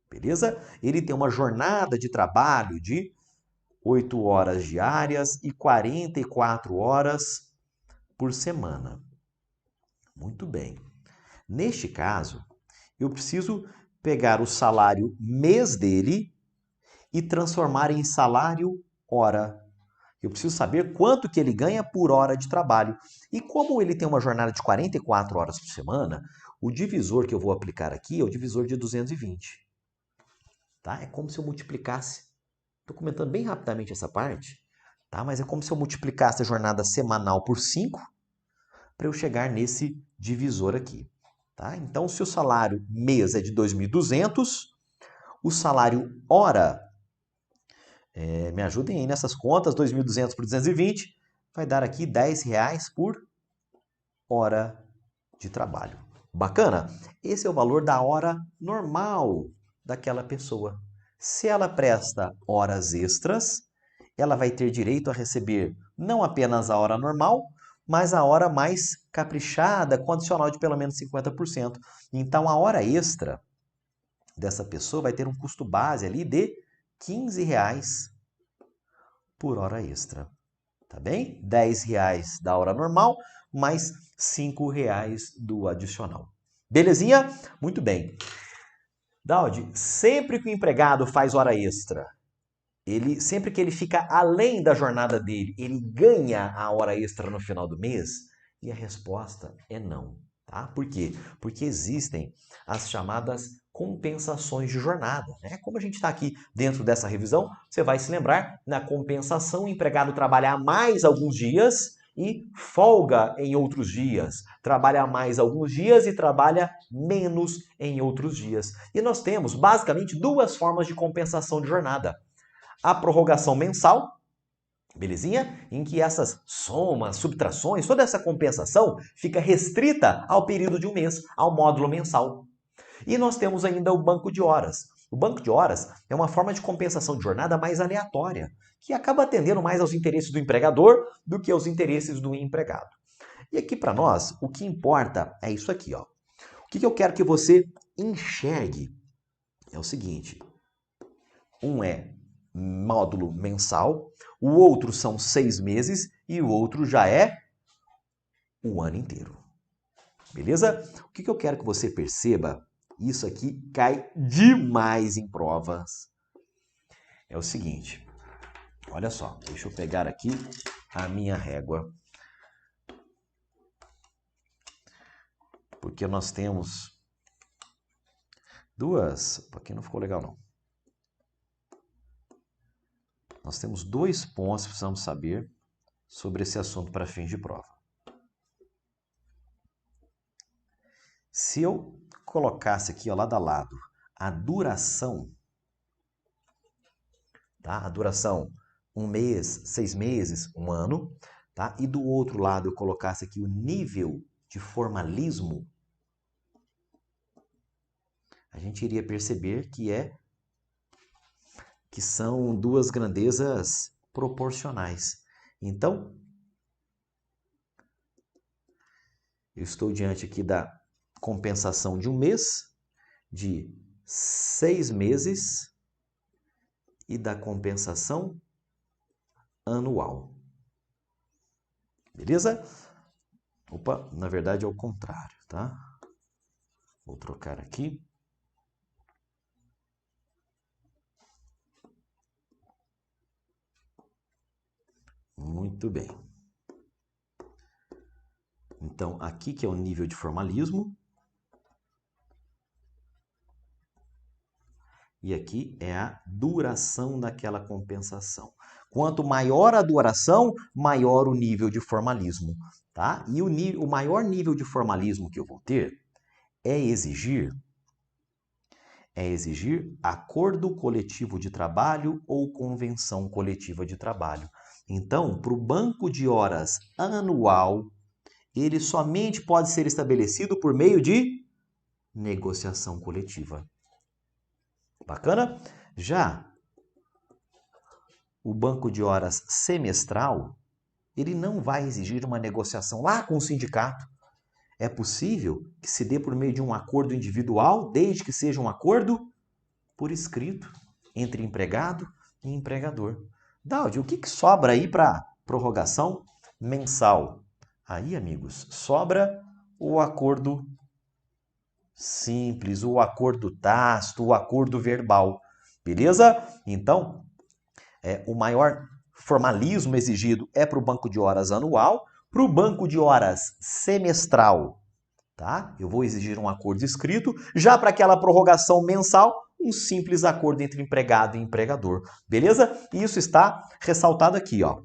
S1: Beleza? Ele tem uma jornada de trabalho de 8 horas diárias e 44 horas por semana. Muito bem. Neste caso, eu preciso pegar o salário mês dele e transformar em salário hora. Eu preciso saber quanto que ele ganha por hora de trabalho. E como ele tem uma jornada de 44 horas por semana, o divisor que eu vou aplicar aqui é o divisor de 220. Tá? É como se eu multiplicasse. Estou comentando bem rapidamente essa parte, tá? Mas é como se eu multiplicasse a jornada semanal por 5 para eu chegar nesse divisor aqui. Tá? Então, se o salário mês é de 2.200, o salário hora, me ajudem aí nessas contas, 2.200 por 220, vai dar aqui R$10 por hora de trabalho. Bacana? Esse é o valor da hora normal daquela pessoa. Se ela presta horas extras, ela vai ter direito a receber não apenas a hora normal, mas a hora mais caprichada, com adicional de pelo menos 50%. Então, a hora extra dessa pessoa vai ter um custo base ali de R$15 por hora extra. Tá bem? R$10 da hora normal, mais R$5 do adicional. Belezinha? Muito bem. Daudi, sempre que o empregado faz hora extra, sempre que ele fica além da jornada dele, ele ganha a hora extra no final do mês? E a resposta é não. Tá? Por quê? Porque existem as chamadas compensações de jornada. Né? Como a gente está aqui dentro dessa revisão, você vai se lembrar, na compensação, o empregado trabalha mais alguns dias e folga em outros dias. Trabalha mais alguns dias e trabalha menos em outros dias. E nós temos, basicamente, duas formas de compensação de jornada. A prorrogação mensal, belezinha? Em que essas somas, subtrações, toda essa compensação fica restrita ao período de um mês, ao módulo mensal. E nós temos ainda o banco de horas. O banco de horas é uma forma de compensação de jornada mais aleatória, que acaba atendendo mais aos interesses do empregador do que aos interesses do empregado. E aqui para nós, o que importa é isso aqui, ó. O que eu quero que você enxergue é o seguinte: um é módulo mensal, o outro são 6 meses e o outro já é o ano inteiro. Beleza? O que eu quero que você perceba, isso aqui cai demais em provas, é o seguinte. Olha só, deixa eu pegar aqui a minha régua. Porque nós temos duas... Aqui não ficou legal, não. Nós temos 2 pontos que precisamos saber sobre esse assunto para fins de prova. Se eu colocasse aqui, ó, lado a lado, a duração, tá? A duração, 1 mês, 6 meses, 1 ano, tá? E do outro lado eu colocasse aqui o nível de formalismo, a gente iria perceber que são duas grandezas proporcionais. Então, eu estou diante aqui da compensação de 1 mês, de 6 meses e da compensação anual. Beleza? Opa, na verdade é o contrário, tá? Vou trocar aqui. Muito bem. Então, aqui que é o nível de formalismo. E aqui é a duração daquela compensação. Quanto maior a duração, maior o nível de formalismo, tá? E o maior nível de formalismo que eu vou ter é exigir acordo coletivo de trabalho ou convenção coletiva de trabalho. Então, para o banco de horas anual, ele somente pode ser estabelecido por meio de negociação coletiva. Bacana? Já o banco de horas semestral, ele não vai exigir uma negociação lá com o sindicato. É possível que se dê por meio de um acordo individual, desde que seja um acordo por escrito entre empregado e empregador. Daldi, o que sobra aí para prorrogação mensal? Aí, amigos, sobra o acordo simples, o acordo tácito, o acordo verbal. Beleza? Então, o maior formalismo exigido é para o banco de horas anual, para o banco de horas semestral, tá? Eu vou exigir um acordo escrito. Já para aquela prorrogação mensal, um simples acordo entre empregado e empregador. Beleza? E isso está ressaltado aqui, ó.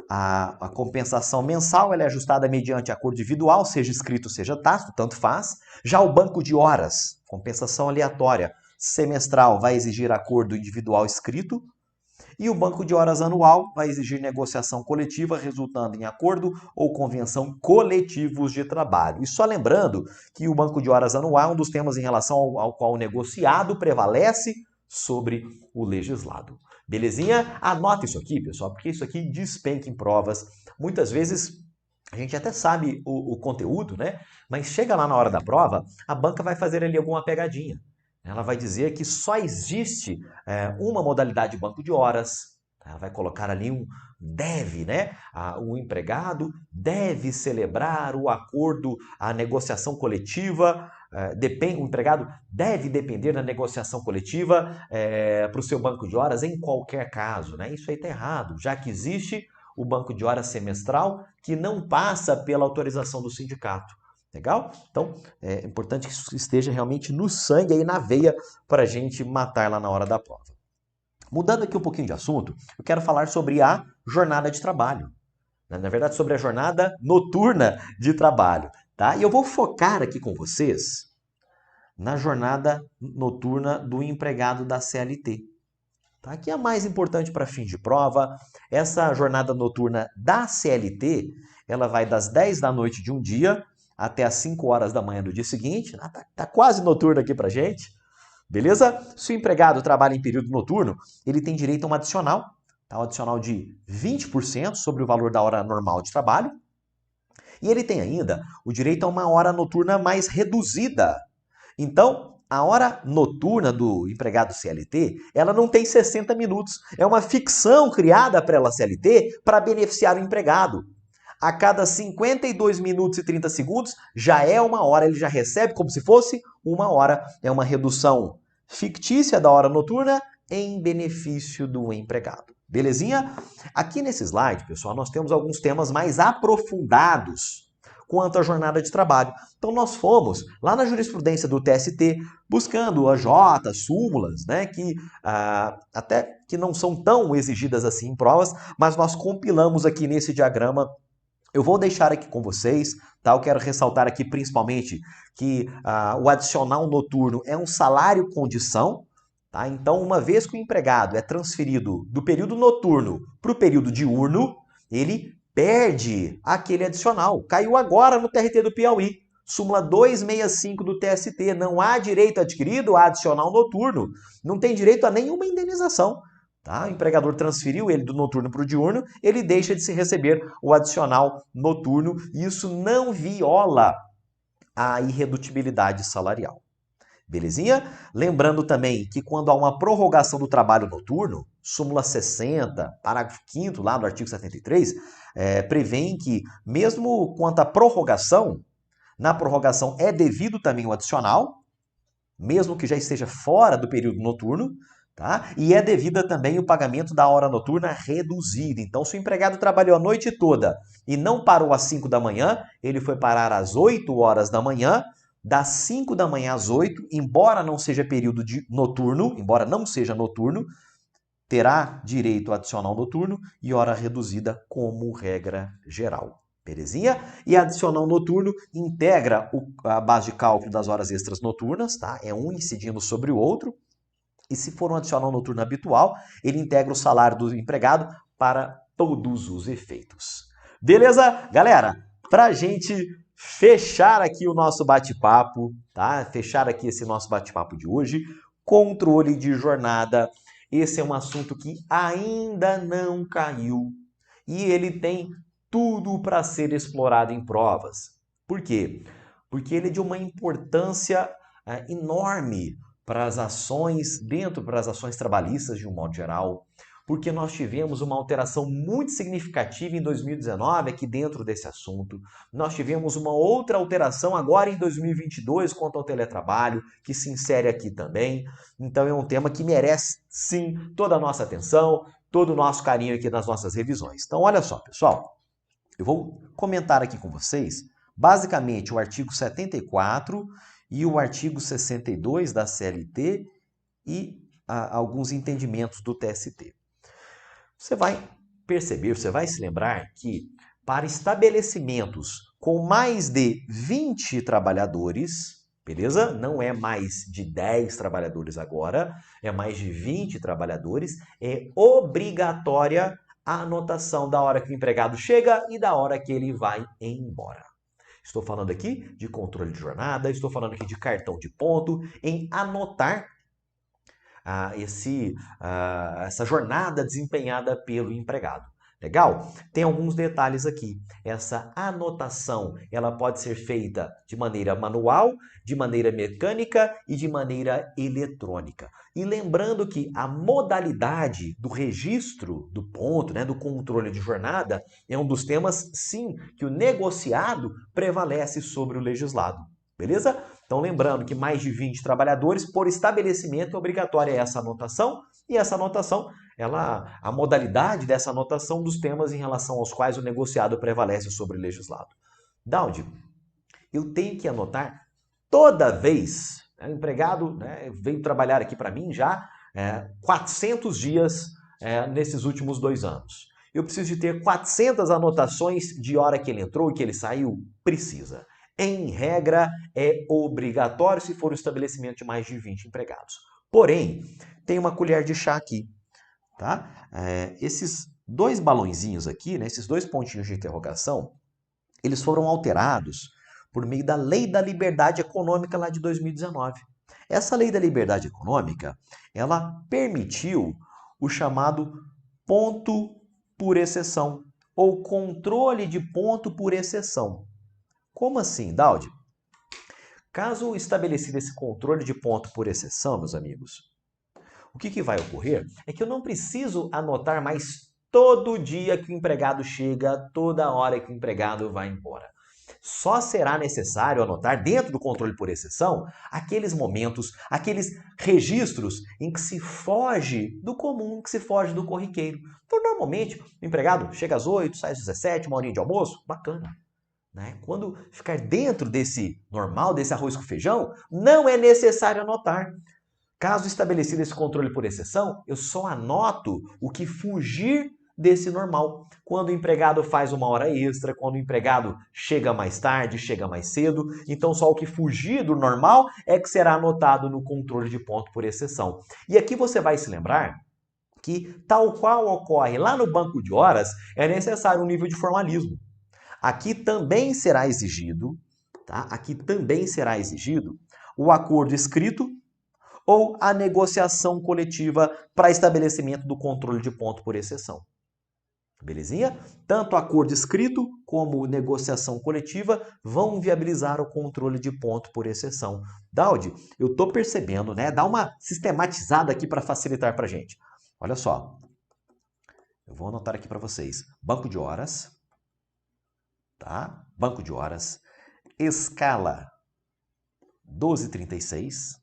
S1: A compensação mensal ela é ajustada mediante acordo individual, seja escrito, seja tácito, tanto faz. Já o banco de horas, compensação aleatória, semestral, vai exigir acordo individual escrito. E o banco de horas anual vai exigir negociação coletiva, resultando em acordo ou convenção coletivos de trabalho. E só lembrando que o banco de horas anual é um dos temas em relação ao qual o negociado prevalece sobre o legislado. Belezinha? Anota isso aqui, pessoal, porque isso aqui despenca em provas. Muitas vezes a gente até sabe o conteúdo, né? Mas chega lá na hora da prova, a banca vai fazer ali alguma pegadinha. Ela vai dizer que só existe uma modalidade de banco de horas. Ela vai colocar ali um deve, né? O empregado deve celebrar o acordo, a negociação coletiva. O empregado deve depender da negociação coletiva para o seu banco de horas em qualquer caso, né? Isso aí está errado, já que existe o banco de horas semestral que não passa pela autorização do sindicato. Legal? Então, é importante que isso esteja realmente no sangue, aí na veia, para a gente matar lá na hora da prova. Mudando aqui um pouquinho de assunto, eu quero falar sobre a jornada de trabalho. Na verdade, sobre a jornada noturna de trabalho. Tá? E eu vou focar aqui com vocês na jornada noturna do empregado da CLT. Tá? Que é a mais importante para fim de prova. Essa jornada noturna da CLT, ela vai das 10 da noite de um dia até as 5 horas da manhã do dia seguinte. Tá quase noturno aqui pra gente. Beleza? Se o empregado trabalha em período noturno, ele tem direito a um adicional. Tá? Um adicional de 20% sobre o valor da hora normal de trabalho. E ele tem ainda o direito a uma hora noturna mais reduzida. Então, a hora noturna do empregado CLT, ela não tem 60 minutos. É uma ficção criada pela CLT para beneficiar o empregado. A cada 52 minutos e 30 segundos já é uma hora, ele já recebe como se fosse uma hora. É uma redução fictícia da hora noturna em benefício do empregado. Belezinha? Aqui nesse slide, pessoal, nós temos alguns temas mais aprofundados quanto à jornada de trabalho. Então nós fomos lá na jurisprudência do TST buscando as jotas, súmulas, né, que até que não são tão exigidas assim em provas, mas nós compilamos aqui nesse diagrama Eu vou deixar aqui com vocês, tá? Eu quero ressaltar aqui principalmente que o adicional noturno é um salário condição, tá? Então, uma vez que o empregado é transferido do período noturno para o período diurno, ele perde aquele adicional. Caiu agora no TRT do Piauí. Súmula 265 do TST. Não há direito adquirido a adicional noturno. Não tem direito a nenhuma indenização. Tá? O empregador transferiu ele do noturno para o diurno, ele deixa de se receber o adicional noturno e isso não viola a irredutibilidade salarial. Belezinha? Lembrando também que quando há uma prorrogação do trabalho noturno, súmula 60, parágrafo 5º lá do artigo 73, prevêem que mesmo quanto à prorrogação, na prorrogação é devido também o adicional, mesmo que já esteja fora do período noturno, tá? E é devida também o pagamento da hora noturna reduzida. Então, se o empregado trabalhou a noite toda e não parou às 5 da manhã, ele foi parar às 8 horas da manhã, das 5 da manhã às 8, embora não seja período noturno, embora não seja noturno, terá direito adicional noturno e hora reduzida como regra geral. Belezinha? E adicional noturno integra a base de cálculo das horas extras noturnas, tá? É um incidindo sobre o outro. E se for um adicional noturno habitual, ele integra o salário do empregado para todos os efeitos. Beleza? Galera, para a gente fechar aqui o nosso bate-papo, tá? Fechar aqui esse nosso bate-papo de hoje, controle de jornada. Esse é um assunto que ainda não caiu e ele tem tudo para ser explorado em provas. Por quê? Porque ele é de uma importância enorme para as ações para as ações trabalhistas de um modo geral, porque nós tivemos uma alteração muito significativa em 2019 aqui dentro desse assunto. Nós tivemos uma outra alteração agora em 2022 quanto ao teletrabalho, que se insere aqui também. Então é um tema que merece, sim, toda a nossa atenção, todo o nosso carinho aqui nas nossas revisões. Então, olha só, pessoal, eu vou comentar aqui com vocês, basicamente, o artigo 74 e o artigo 62 da CLT e alguns entendimentos do TST. Você vai perceber, você vai se lembrar que para estabelecimentos com mais de 20 trabalhadores, beleza? Não é mais de 10 trabalhadores agora, é mais de 20 trabalhadores, é obrigatória a anotação da hora que o empregado chega e da hora que ele vai embora. Estou falando aqui de controle de jornada, estou falando aqui de cartão de ponto, em anotar essa jornada desempenhada pelo empregado. Legal? Tem alguns detalhes aqui. Essa anotação, ela pode ser feita de maneira manual, de maneira mecânica e de maneira eletrônica. E lembrando que a modalidade do registro do ponto, né, do controle de jornada, é um dos temas, sim, que o negociado prevalece sobre o legislado. Beleza? Então, lembrando que mais de 20 trabalhadores, por estabelecimento, é obrigatória essa anotação, e essa anotação, a modalidade dessa anotação dos temas em relação aos quais o negociado prevalece sobre o legislado. Daudi, eu tenho que anotar toda vez, o empregado veio trabalhar aqui para mim já 400 dias nesses últimos 2 anos. Eu preciso de ter 400 anotações de hora que ele entrou e que ele saiu? Precisa. Em regra, é obrigatório se for um estabelecimento de mais de 20 empregados. Porém, tem uma colher de chá aqui, tá? Esses 2 balõezinhos aqui, né, esses 2 pontinhos de interrogação, eles foram alterados por meio da Lei da Liberdade Econômica lá de 2019. Essa Lei da Liberdade Econômica, ela permitiu o chamado ponto por exceção, ou controle de ponto por exceção. Como assim, Daudi? Caso estabelecido esse controle de ponto por exceção, meus amigos, o que vai ocorrer é que eu não preciso anotar mais todo dia que o empregado chega, toda hora que o empregado vai embora. Só será necessário anotar dentro do controle por exceção aqueles momentos, aqueles registros em que se foge do comum, que se foge do corriqueiro. Então, normalmente, o empregado chega às 8, sai às 17, uma horinha de almoço, bacana. Quando ficar dentro desse normal, desse arroz com feijão, não é necessário anotar. Caso estabelecido esse controle por exceção, eu só anoto o que fugir desse normal. Quando o empregado faz uma hora extra, quando o empregado chega mais tarde, chega mais cedo, então só o que fugir do normal é que será anotado no controle de ponto por exceção. E aqui você vai se lembrar que, tal qual ocorre lá no banco de horas, é necessário um nível de formalismo. Aqui também será exigido, tá? Aqui também será exigido o acordo escrito ou a negociação coletiva para estabelecimento do controle de ponto por exceção. Belezinha? Tanto acordo escrito como negociação coletiva vão viabilizar o controle de ponto por exceção. Daudi, eu estou percebendo, né? Dá uma sistematizada aqui para facilitar para a gente. Olha só, eu vou anotar aqui para vocês. Banco de horas, tá? Banco de horas, escala 1236.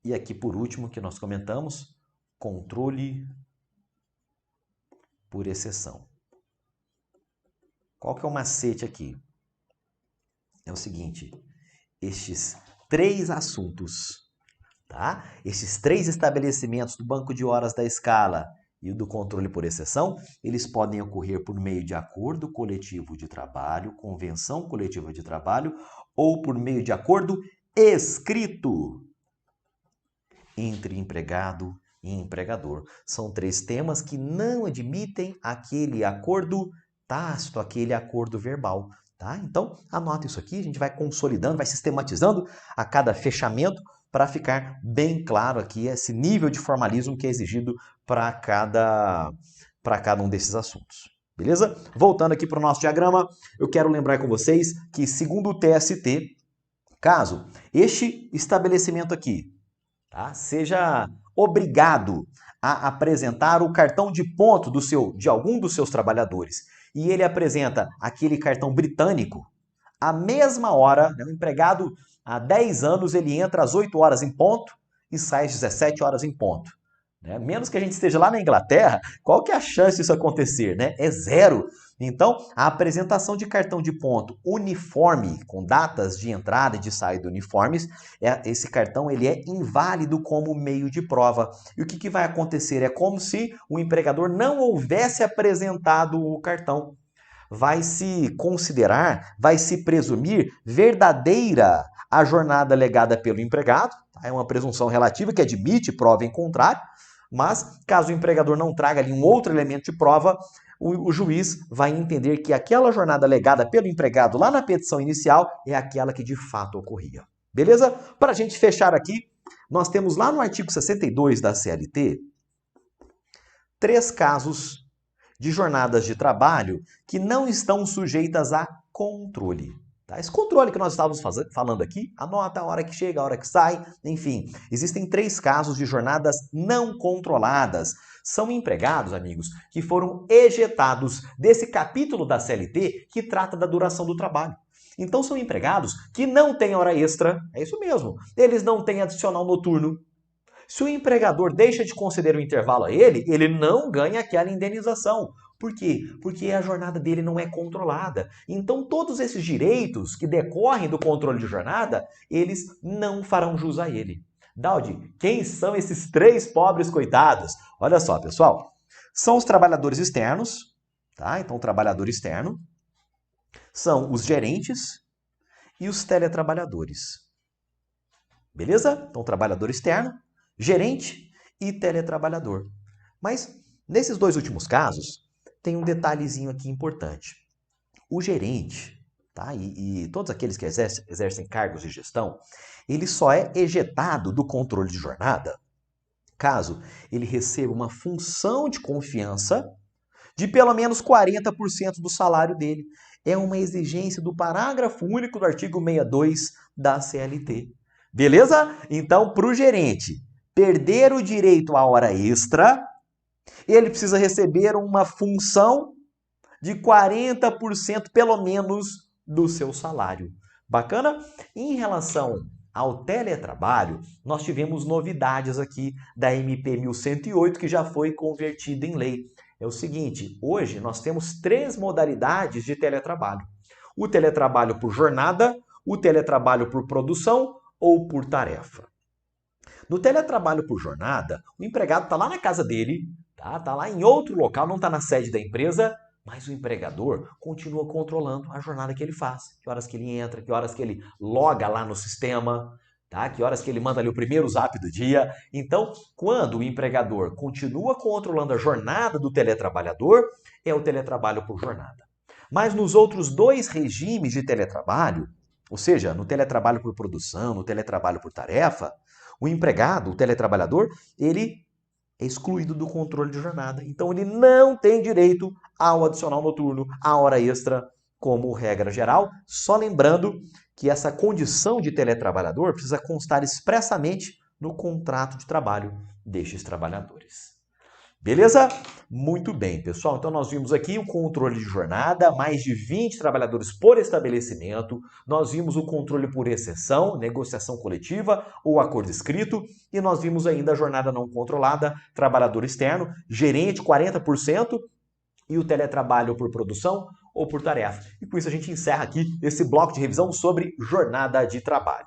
S1: E aqui, por último, que nós comentamos, controle por exceção. Qual que é o macete aqui? É o seguinte, estes três assuntos, tá? Estes três estabelecimentos do banco de horas da escala e do controle por exceção, eles podem ocorrer por meio de acordo coletivo de trabalho, convenção coletiva de trabalho ou por meio de acordo escrito entre empregado e empregador. São três temas que não admitem aquele acordo tácito, aquele acordo verbal, tá? Então, anota isso aqui, a gente vai consolidando, vai sistematizando a cada fechamento para ficar bem claro aqui esse nível de formalismo que é exigido para cada um desses assuntos. Beleza? Voltando aqui para o nosso diagrama, eu quero lembrar com vocês que, segundo o TST, caso este estabelecimento aqui, tá, seja obrigado a apresentar o cartão de ponto de algum dos seus trabalhadores e ele apresenta aquele cartão britânico, à mesma hora, né, o empregado há 10 anos ele entra às 8 horas em ponto e sai às 17 horas em ponto. Né? Menos que a gente esteja lá na Inglaterra, qual que é a chance disso acontecer? Né? É zero. Então, a apresentação de cartão de ponto uniforme, com datas de entrada e de saída uniformes, esse cartão ele é inválido como meio de prova. E o que vai acontecer? É como se o empregador não houvesse apresentado o cartão. Vai se considerar, vai se presumir verdadeira a jornada legada pelo empregado. É uma presunção relativa que admite prova em contrário, mas caso o empregador não traga ali um outro elemento de prova, o juiz vai entender que aquela jornada legada pelo empregado lá na petição inicial é aquela que de fato ocorria. Beleza? Para a gente fechar aqui, nós temos lá no artigo 62 da CLT 3 casos de jornadas de trabalho que não estão sujeitas a controle. Tá? Esse controle que nós estávamos falando aqui, anota a hora que chega, a hora que sai, enfim. Existem 3 casos de jornadas não controladas. São empregados, amigos, que foram ejetados desse capítulo da CLT que trata da duração do trabalho. Então são empregados que não têm hora extra, é isso mesmo, eles não têm adicional noturno. Se o empregador deixa de conceder o intervalo a ele, ele não ganha aquela indenização. Por quê? Porque a jornada dele não é controlada. Então, todos esses direitos que decorrem do controle de jornada, eles não farão jus a ele. Daudi, quem são esses 3 pobres coitados? Olha só, pessoal. São os trabalhadores externos, tá? Então, o trabalhador externo são os gerentes e os teletrabalhadores. Beleza? Então, trabalhador externo, gerente e teletrabalhador. Mas, nesses 2 últimos casos, tem um detalhezinho aqui importante. O gerente, tá? E todos aqueles que exercem cargos de gestão, ele só é ejetado do controle de jornada caso ele receba uma função de confiança de pelo menos 40% do salário dele. É uma exigência do parágrafo único do artigo 62 da CLT. Beleza? Então, para o gerente perder o direito à hora extra, ele precisa receber uma função de 40% pelo menos do seu salário. Bacana? Em relação ao teletrabalho, nós tivemos novidades aqui da MP 1108 que já foi convertida em lei. É o seguinte, hoje nós temos 3 modalidades de teletrabalho. O teletrabalho por jornada, o teletrabalho por produção ou por tarefa. No teletrabalho por jornada, o empregado está lá na casa dele, Tá lá em outro local, não está na sede da empresa, mas o empregador continua controlando a jornada que ele faz. Que horas que ele entra, que horas que ele loga lá no sistema, tá? Que horas que ele manda ali o primeiro zap do dia. Então, quando o empregador continua controlando a jornada do teletrabalhador, é o teletrabalho por jornada. Mas nos outros dois regimes de teletrabalho, ou seja, no teletrabalho por produção, no teletrabalho por tarefa, o empregado, o teletrabalhador, ele é excluído do controle de jornada. Então ele não tem direito ao adicional noturno, à hora extra, como regra geral. Só lembrando que essa condição de teletrabalhador precisa constar expressamente no contrato de trabalho destes trabalhadores. Beleza? Muito bem, pessoal. Então nós vimos aqui o controle de jornada, mais de 20 trabalhadores por estabelecimento. Nós vimos o controle por exceção, negociação coletiva ou acordo escrito. E nós vimos ainda a jornada não controlada, trabalhador externo, gerente 40% e o teletrabalho por produção ou por tarefa. E com isso a gente encerra aqui esse bloco de revisão sobre jornada de trabalho.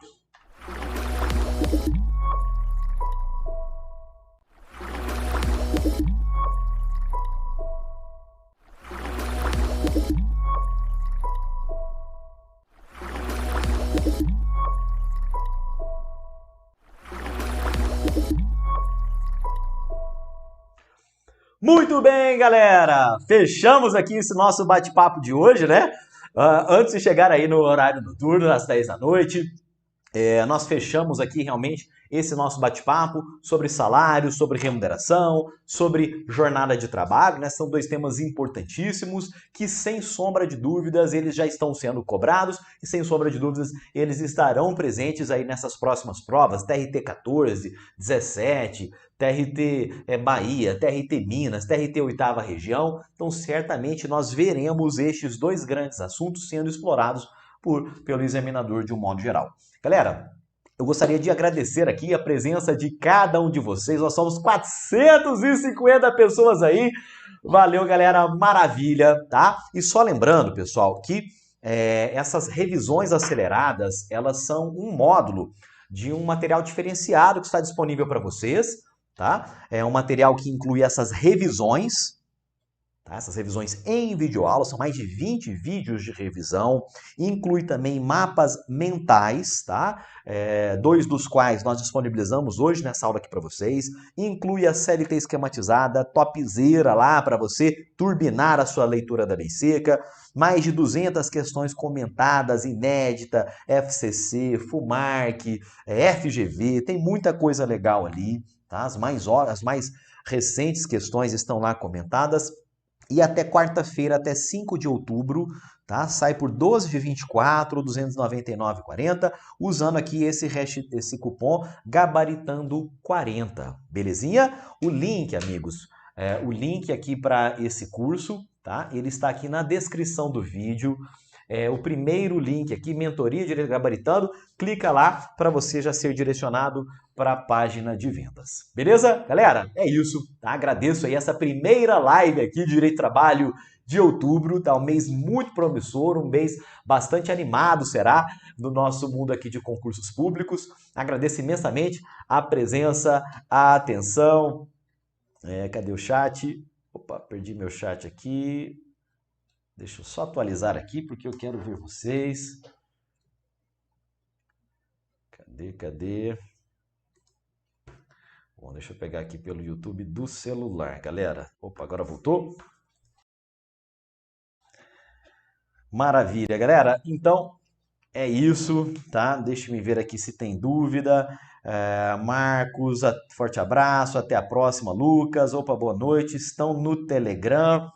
S1: Muito bem, galera! Fechamos aqui esse nosso bate-papo de hoje, né? Antes de chegar aí no horário noturno, às 10 da noite, nós fechamos aqui realmente esse nosso bate-papo sobre salário, sobre remuneração, sobre jornada de trabalho, né? São dois temas importantíssimos que, sem sombra de dúvidas, eles já estão sendo cobrados e, sem sombra de dúvidas, eles estarão presentes aí nessas próximas provas, TRT 14, 17, TRT Bahia, TRT Minas, TRT 8ª Região. Então, certamente, nós veremos estes dois grandes assuntos sendo explorados pelo examinador de um modo geral. Galera, eu gostaria de agradecer aqui a presença de cada um de vocês. Nós somos 450 pessoas aí. Valeu, galera. Maravilha, tá? E só lembrando, pessoal, que essas revisões aceleradas, elas são um módulo de um material diferenciado que está disponível para vocês, tá? É um material que inclui essas revisões, tá? Essas revisões em videoaula, são mais de 20 vídeos de revisão, inclui também mapas mentais, tá? 2 dos quais nós disponibilizamos hoje nessa aula aqui para vocês, inclui a CLT esquematizada, topzera lá para você turbinar a sua leitura da lei seca, mais de 200 questões comentadas, inédita, FCC, FUMARC, FGV, tem muita coisa legal ali, tá? As mais recentes questões estão lá comentadas. E até quarta-feira, até 5 de outubro, tá? Sai por 12 de 24 ou 299,40, usando aqui esse cupom Gabaritando 40, belezinha? O link, amigos, o link aqui para esse curso, tá? Ele está aqui na descrição do vídeo. O primeiro link aqui, Mentoria Direito Gabaritando, clica lá para você já ser direcionado para a página de vendas. Beleza? Galera, é isso, tá? Agradeço aí essa primeira live aqui de Direito do Trabalho de outubro, tá? Um mês muito promissor, um mês bastante animado será no nosso mundo aqui de concursos públicos. Agradeço imensamente a presença, a atenção. Cadê o chat? Opa, perdi meu chat aqui. Deixa eu só atualizar aqui, porque eu quero ver vocês. Cadê? Bom, deixa eu pegar aqui pelo YouTube do celular, galera. Opa, agora voltou? Maravilha, galera. Então, é isso, tá? Deixa eu ver aqui se tem dúvida. Marcos, forte abraço. Até a próxima, Lucas. Opa, boa noite. Estão no Telegram.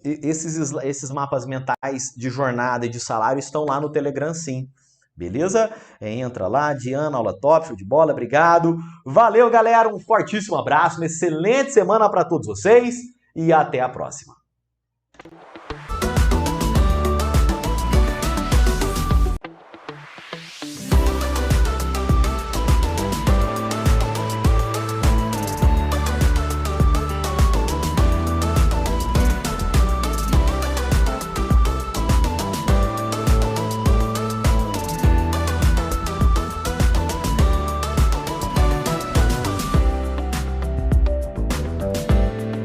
S1: Esses mapas mentais de jornada e de salário estão lá no Telegram, sim. Beleza? Entra lá, Diana, aula top, show de bola, obrigado. Valeu, galera, um fortíssimo abraço, uma excelente semana para todos vocês e até a próxima.